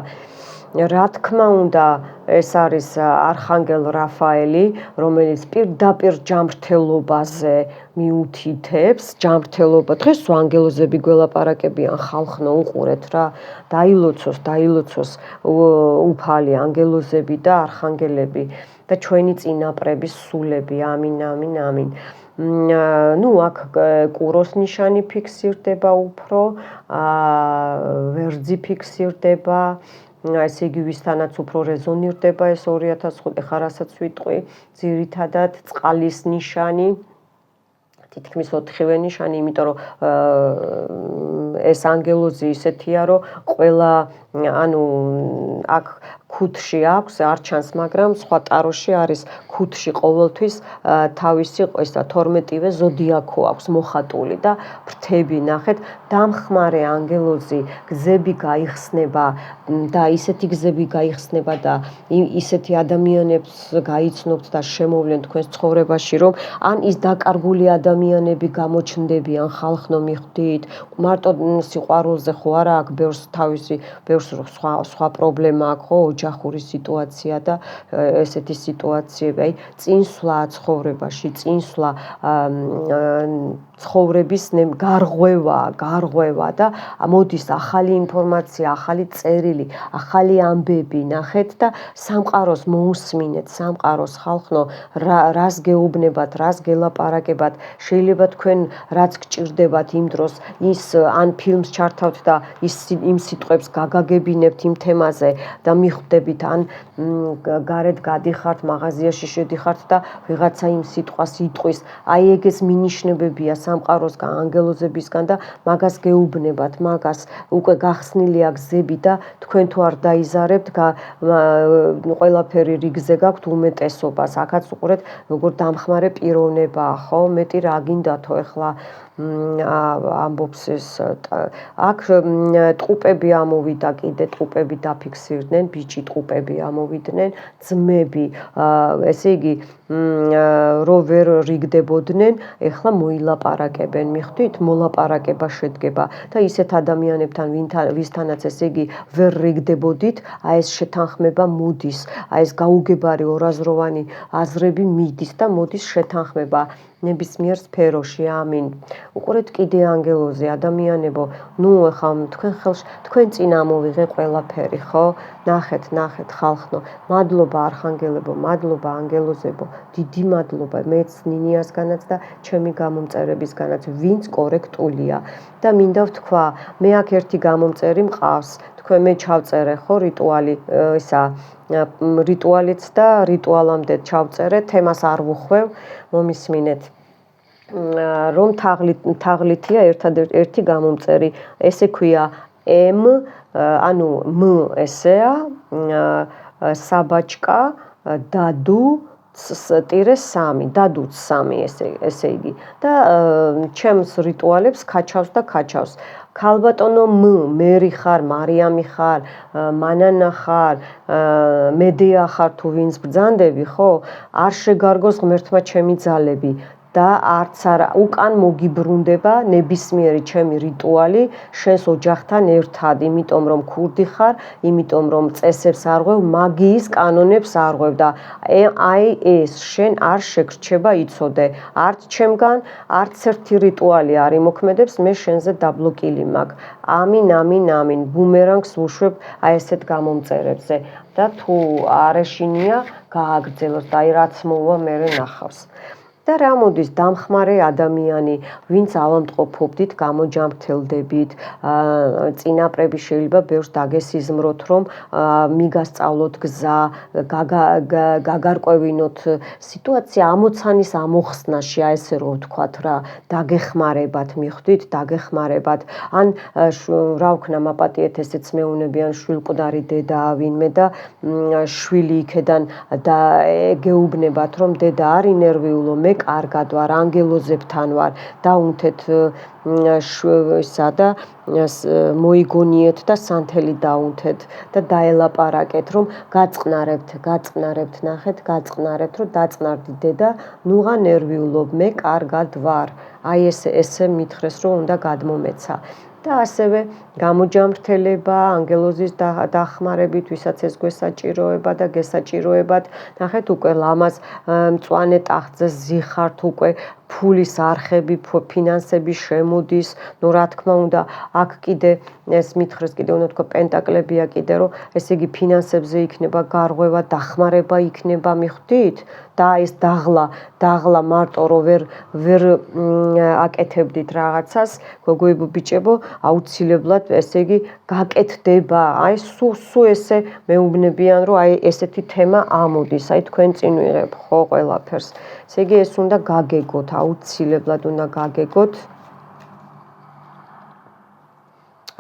Speaker 1: რა თქმა უნდა, ეს არის არხანგელ რაფაელი, რომელიც პირდაპირ ჯანმრთელობაზე მიუთითებს, ჯანმრთელობა. დღეს ანგელოზები გველაპარაკებიან, ხალხო უყურეთ რა, დაილოცოს უფალი ანგელოზები და არხანგელები და ჩვენი წინაპრების სულები. ამინ, ამინ, ამინ. ნუ აქ კუროს ნიშანი ფიქსირდება უფრო, ვერძი ფიქსირდება. ესე იგი ვისთანაც უფრო რეზონირდება ეს 2005 ხა რასაც ვიტყვი, ძირითადად წყალის ნიშანი, თითქმის 4-ვე ნიშანი, იმიტომ რომ ეს ანგელოზი ისეთია, რომ ყველა ანუ აქ ქუთში აქვს, არ ჩანს, მაგრამ სხვა ტაროში არის ქუთში ყოველთვის თავისი ესა 12-ვე ზოდიაქო აქვს მოხატული და ფრთები ნახეთ, დამხმარე ანგელოზი, გზები გაიხსნება და ისეთი გზები გაიხსნება და ისეთი ადამიანებს გაიცნობთ და შემოვლენ თქვენს ცხოვრებაში, რომ ან ის დაკარგული ადამიანები გამოჩნდებიან, ხალხო მიხვდით, მარტო სიყვარულზე ხო არა აქვს ბევრს თავისი სხვა პრობლემა აქვს, ხო, ოჯახური სიტუაცია და ესეთი სიტუაციები, აი წინსვლა ცხოვრებაში, წინსვლა ცხოვრების გარღვევა და მოდის ახალი ინფორმაცია, ახალი წერილი, ახალი ამბები, ნახეთ და სამყაროს მოусმინეთ, სამყაროს ხალხო, რას გეუბნებათ, რას გელაპარაკებათ, შეიძლება თქვენ რაც გჭირდებათ იმ დროს ის ან ფილმს ჩართავთ და იმ სიტყვებს გაგაგებინებთ იმ თემაზე და მიხვდებით, ან გარეთ გადიხართ, მაღაზიაში შედიხართ და ვიღაცა იმ სიტყვას იტყვის, აი ეგ ეს მინიშნებებია სამყაროსგან, ანგელოზებისგან და მაგას გეუბნებათ, მაგას უკვე გახსნილია გზები და თქვენ თუ არ დაიზარებთ, ყველაფერი რიგზე გაქვთ უმეტესობას, აქაც უყურეთ, როგორ დამხმარე პიროვნებაა, ხო, მეტი რა გინდათო ეხლა ამბობს ეს აქ ტყუპები ამოვიდა კიდე, ტყუპები დაფიქსირდნენ, ბიჭი ტყუპები ამოვიდნენ, ძმები, ესე იგი რო ვერ რიგდებოდნენ, ეხლა მოილაპარაკებენ, მიხვდით, მოლაპარაკება შედგება და ისეთ ადამიანებთან, ვისთანაც ესე იგი ვერ რიგდებოდით, აი ეს შეთანხმება მოდის, აი ეს გაუგებარი ორაზროვანი აზრები მიდის და მოდის შეთანხმება ნებისმიერ სფეროში, ამინ. უყურეთ კიდე ანგელოზი, ადამიანებო, ნუ ეხლა თქვენ ხელში, თქვენ წინ ამოვიღე ყველაფერი, ხო? ნახეთ ხალხო, მადლობა არხანგელებო, მადლობა ანგელოზებო, დიდი მადლობა მეც ნინიასგანაც და ჩემი გამომწერებისგანაც, ვინც კორექტულია და მინდა ვთქვა, მე აქ ერთი გამომწერი მყავს, თქვენ მე ჩავწერე ხო რიტუალი ისა რიტუალიც და რიტუალამდე ჩავწერე თემას არ ვუხვევ მომისმინეთ რომ თაღლითია ერთადერთი გამომწერი ესე ქვია M ანუ M ესეა საბაჭკა დადუ -3 დადუც 3 ესე იგი და ჩემს რიტუალებს ქაჩავს და ქაჩავს ქალბატონო მერი ხარ მარიამი ხარ მანანა ხარ მედეა ხარ თუ ვინც ბრძანდები ხო არ შეგარგოს ღმერთმა ჩემი ძალები და არც არა უკან მოგიბრუნდება ნებისმიერი ჩემი რიტუალი შენს ოჯახთან ერთად იმიტომ რომ ქურდი ხარ იმიტომ რომ წესებს არღვევ მაგიის კანონებს არღვევ და აი ეს შენ არ შეგრჩება იცოდე არც ჩემგან არც ერთი რიტუალი არ იმოქმედებს მე შენზე დაბლოკილი მაქვს ამინ ბუმერანგს ვუშვებ აი ესეთ გამომწერებზე და თუ არ ეშინია გააგრძელოს და აი რაც მოვა მე ნახავს და რა მოდის დამხმარე ადამიანი, ვინც ავამტყოფობდით, გამოჯამრთელდებით, წინაპრები შეიძლება ბევრს დაგესიზმროთ, რომ მიგასწავლოთ გზა, გაგარკვევინოთ სიტუაცია ამოცანის ამოხსნაში, აი ესე რომ ვთქვათ რა, დაგეხმარებათ, მიხვდით, დაგეხმარებათ. ან რა ვქნა, მაპატიეთ ესეც მეუნებიან შვილკვდარი დედა ვინმე და შვილი იქედან და გეუბნებათ, რომ დედა არ ინერვიულო მე კარგად ვარ, ანგელოზებთან ვარ, დაუნთეთ ისა და მოიგონიეთ და სანთელი დაუნთეთ და დაელაპარაკეთ, რომ გაწყნარებთ, ნახეთ, გაწყნარებთ, რომ დაწყნარდი დედა, ნუღა ნერვიულობ, მე კარგად ვარ. აი ესე მითხრეს, რომ უნდა გადმომეცა. და ასევე გამოჯამრთელება, ანგელოზის დახმარებით, ვისაც ეს გვესაჭიროება და გესაჭიროებათ. ნახეთ, უკვე ლამაზ მწვანე ტახტზე ზიხართ, უკვე ფულის არხები, ფინანსები შემოდის. ნუ რა თქმა უნდა, აქ კიდე ეს მითხრეს კიდე უნდა თქვა პენტაკლებია კიდე, რომ ესე იგი ფინანსებზე იქნება გარღვევა, დახმარება იქნება, მიხვდით? და ეს დაღლა მარტო რომ ვერ აკეთებდით რაღაცას, გოგოებო ბიჭებო, აუცილებლად ესე იგი გაკეთდება. აი სულ ესე მეუბნებიან, რომ აი ესეთი თემა ამოდის, აი თქვენ წინ ვიღებ ხო ყველაფერს. ესე იგი ეს უნდა გაგეგოთ, აუცილებლად უნდა გაგეგოთ.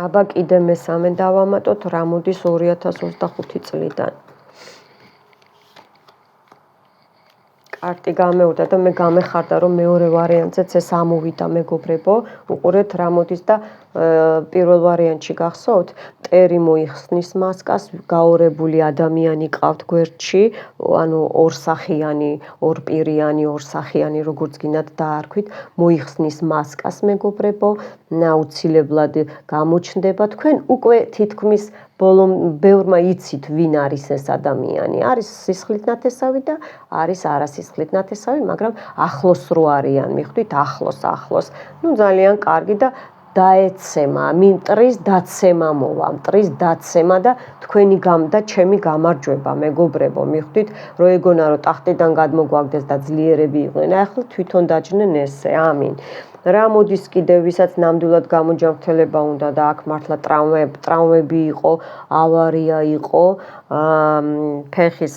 Speaker 1: აბა კიდე მესამე დავამატოთ, რა მოდის 2025 წლიდან. კარტი გამევდა და მე გამეხარდა, რომ მეორე ვარიანტზეც ეს ამოვიდა, მეგობრებო, უყურეთ რა მოდის და პირველ ვარიანტში გახსოვთ, მტერი მოიხსნის მასკას, გაორებული ადამიანი ყავთ გვერდში, ანუ ორსახიანი, ორპირიანი, ორსახიანი, როგორც გინდათ დაარქვით, მოიხსნის მასკას, მეგობრებო, აუცილებლად გამოჩნდება, თქვენ უკვე თითქმის ბევრმა იცით, ვინ არის ეს ადამიანი. არის სისხლით ნათესავი და არის არასისხლით ნათესავი, მაგრამ ახლოს რო არიან, მიხვდით, ახლოს. ნუ ძალიან კარგი და დაეცემა, მტრის დაცემა მოვა, მტრის დაცემა და თქვენი და ჩემი გამარჯვება, მეგობრებო, მიხვდით, რო ეგონა რომ ტახტიდან გადმოგვაგდეს და ძლიერები იყვნენ, ახლა თვითონ დაჭნენ ესე, ამინ. რა მოდის კიდე, ვისაც ნამდვილად გამოჯამრთელება უნდა და აქ მართლა ტრავმები იყო, ავარია იყო, ფეხის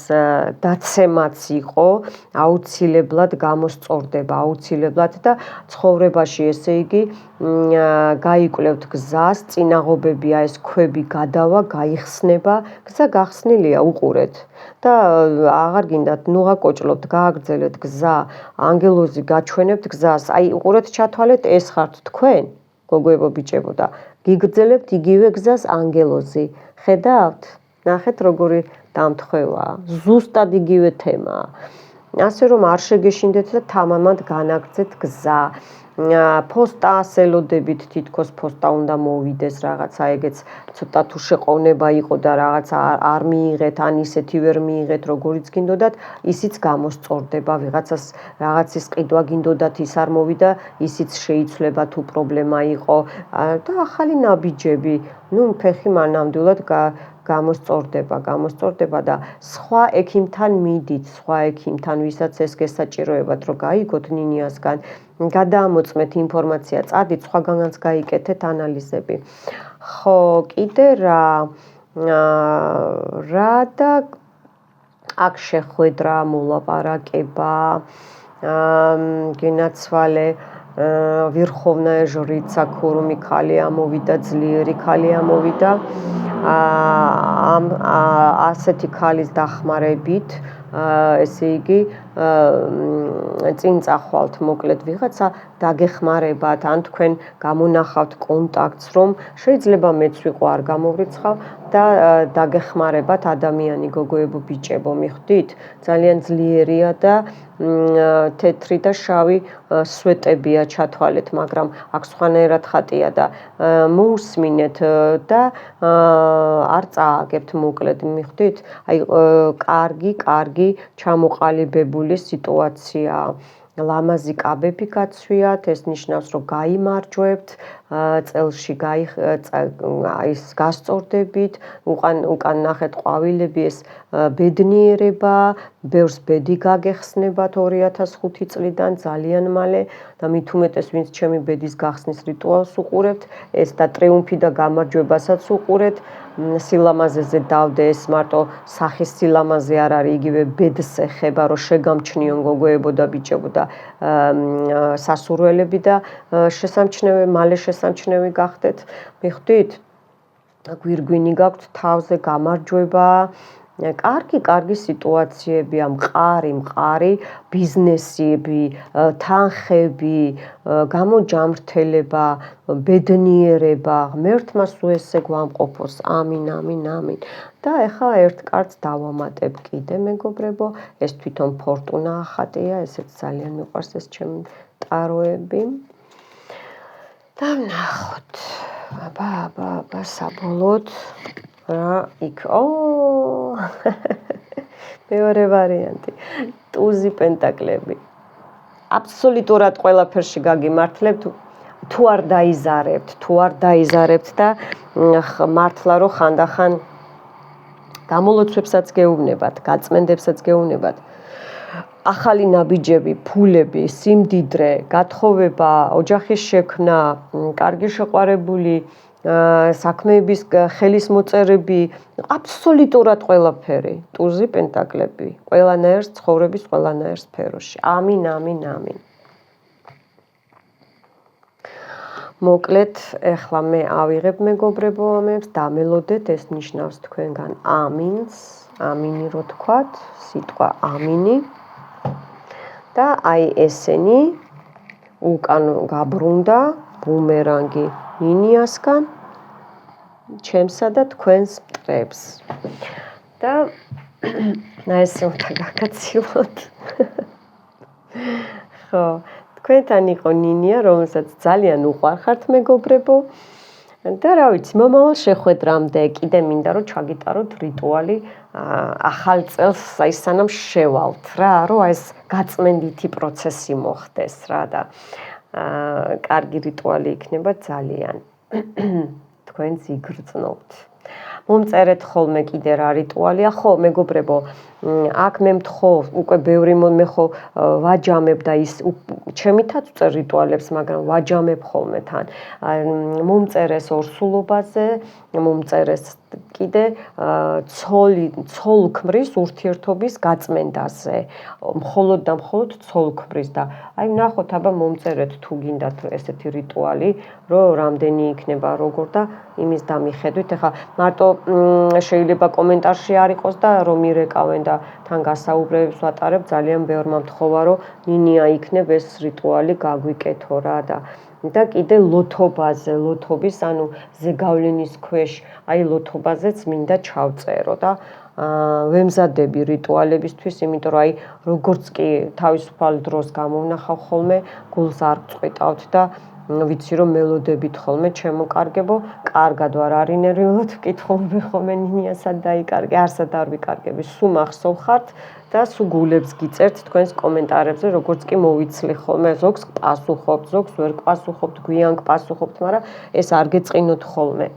Speaker 1: დაცემაც იყო, აუცილებლად გამოსწორდება, აუცილებლად და ცხოვრებაში ესე იგი გაიკვლევთ გზას, წინაღობებია ეს ქვები გადავა, გაიხსნება, გზა გახსნილია, უყურეთ. და აღარ გინდათ, ნუ გაკოჭლობთ, გააგრძელეთ გზა, ანგელოზი გაჩვენებთ გზას. აი, უყურეთ, ჩათვალეთ, ეს ხართ თქვენ, გოგოებო ბიჭებო და გიგრძელებთ იგივე გზას ანგელოზი. ხედავთ? ნახეთ, როგორი დამთხევაა. ზუსტად იგივე თემაა. ასე რომ არ შეგეშინდეთ და თამამად განაგრძეთ გზა. ფოსტა ასელოდებით, თითქოს ფოსტა უნდა მოვიდეს რაღაცა, ეგეც ცოტა თუ შეყოვნება იყო და რაღაცა არ მიიღეთ, ან ისეთი ვერ მიიღეთ, როგორიც გინდოდათ, ისიც გამოსწორდება, ვიღაცას რაღაცის ყიდვა გინდოდათ, ის არ მოვიდა, ისიც შეიცვლება თუ პრობლემა იყო და ახალი ნაბიჯები. ფეხი მანამდვილად გამოსწორდება და სხვა ექიმთან მიდით, სხვა ექიმთან, ვისაც ეს გესაჭიროებათ, რომ გაიგოთ ნინიასგან, გადაამოწმეთ ინფორმაცია, წადით სხვაგანაც გაიკეთეთ ანალიზები. ხო, კიდე რა და აქ შეხვედრა, მოლაპარაკება, გენაცვალე ვირხოვნაე ჟრიცა ქურუმი ქალი ამოვიდა, ძლიერი ქალი ამოვიდა. ასეთი ქალის დახმარებით, ესე იგი, წინ წახვალთ მოკლედ ვიღაცა დაგეხმარებათ, ან თქვენ გამონახავთ კონტაქტს, რომ შეიძლება მეც ვიყო არ გამოვრიცხავ და დაგეხმარებათ ადამიანი გოგოებო ბიჭებო, მიხვდით? ძალიან ძლიერია და თეთრი და შავი სვეტებია ჩათვალეთ, მაგრამ აქ სხვანაირად ხატია და მოусმინეთ და არ წააგებთ მოკლედ, მიხვდით? აი კარგი ჩამოყალიბებული სიტუაციაა. ლამაზი კაბები გაცვიათ, ეს ნიშნავს, რომ გაიმარჯვებთ, წელში გასწორდებით, უკან ნახეთ ყვავილები, ეს ბედნიერება, ბევრს ბედი გაგეხსნებათ 2005 წლიდან ძალიან მალე და მით უმეტეს ვინც ჩემი ბედის გახსნის რიტუალს უყურებთ, ეს და ტრიუმფი და გამარჯვებასაც უყურეთ. სილამაზეზე დავდე, ეს მარტო სახის სილამაზე არ არის, იგივე ბედს ეხება, რომ შეგამჩნიონ გოგოებო და ბიჭებო და სასურველები და მალე შესამჩნევი გახდეთ. მიხვდით? გვირგვინი გაქვთ თავზე, გამარჯვება, კარგი სიტუაციებია, მყარი ბიზნესები, თანხები, გამოჯამრთელება, ბედნიერება, ღმერთმა სულ ესე გვამყოფოს. ამინ. და ეხლა ერთ კარტს დავამატებ კიდე, მეგობრებო, ეს თვითონ ფორტუნა ახატია, ესეც ძალიან მიყვარს ეს ჩემი ტაროები. და ვნახოთ. აბა, საბოლოოდ რა იქ? მეორე ვარიანტი. ტუზი პენტაკლები. აბსოლუტურად ყველაფერში გაგიმართლებთ, თუ არ დაიზარებთ და მართლა რომ ხანდახან გამოლოცვებსაც გეუბნებათ, გაწმენდებსაც გეუბნებათ. ახალი ნაბიჯები, ფულები, სიმდიდრე, გათხოვება, ოჯახის შექმნა, კარგი შეყვარებული, საქმეების ხელის მოწერები, აბსოლუტურად ყველაფერი. ტუზი პენტაკლები, ყველანაირ ცხოვრების ყველანაირ სფეროში. ამინ. მოკლედ, ეხლა მე ავიღებ მეგობრებო ამებს, დამელოდეთ, ეს ნიშნავს თქვენგან ამინს, ამინი რო თქვათ, სიტყვა ამინი. და აი ესენი უკან გაბრუნდა ბუმერანგი ნინიასგან ჩემსა და თქვენს მტრებს. და ესე უნდა გაგაცილოთ. ხო, თქვენთან იყო ნინია, რომელსაც ძალიან უყვარხართ მეგობრებო. და რა ვიცი, მომავალ შეხვედრამდე კიდე მინდა რომ ჩაგიტაროთ რიტუალი ახალ წელს, აი სანამ შევალთ რა, რომ ეს გაწმენდითი პროცესი მოხდეს რა და კარგი რიტუალი იქნება ძალიან. თქვენც იგრძნობთ. მომწერეთ ხოლმე კიდე რა რიტუალია, ხო მეგობრებო, აქ მე მთხოვ, უკვე ბევრი მე ხო ვაჯამებ და ის ჩემითაც ვწერ რიტუალებს, მაგრამ ვაჯამებ ხოლმე თან. მომწერეს ორსულობაზე, მომწერეს კიდე ცოლ-ქმრის ურთიერთობის გაწმენდაზე, მხოლოდ და მხოლოდ ცოლ-ქმრის და აი ვნახოთ, აბა მომწერეთ თუ გინდათ ესეთი რიტუალი, რომ რამდენი იქნება როგორ და იმის დამიხედვით. ეხლა მარტო შეიძლება კომენტარში არ იყოს და რომ ირეკავენ და თან გასაუბრებებს ვატარებ, ძალიან ბევრმა მთხოვა, რომ ნინია იქნებ ეს რიტუალი გაგვიკეთო რა და კიდე ლოთობაზე, ლოთობის, ანუ ზეგავლენის ქვეშ, აი ლოთობაზეც მინდა ჩავწერო და ვემზადები რიტუალებისთვის, იმიტომ რომ აი როგორც კი თავისუფალ დროს გამოვნახავ ხოლმე, გულს არ წყვეტავთ და ვიცი რომ მელოდებით ხოლმე ჩემო კარგად ვარ არინერვიულად ვკითხულობ ხოლმე ნინიასად დაიკარგე, არსად არ ვიკარგები, სულ მახსოვ ხართ და სულ გულებს გიწერთ თქვენს კომენტარებზე, როგორც კი მოვიცლი ხოლმე, ზოგს პასუხობთ, ზოგს ვერ პასუხობთ, გვიან პასუხობთ, მაგრამ ეს არ გეწყინოთ ხოლმე.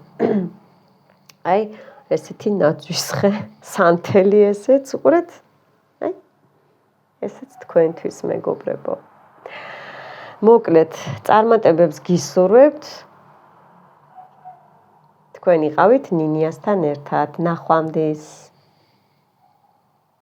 Speaker 1: აი, ესეთი ნაძვისხე სანთელი ესეც უყურეთ. აი, ესეც თქვენთვის მეგობრებო. მოკლედ, წარმატებებს გისურვებთ. თქვენ იყავით ნინიასთან ერთად. ნახვამდის.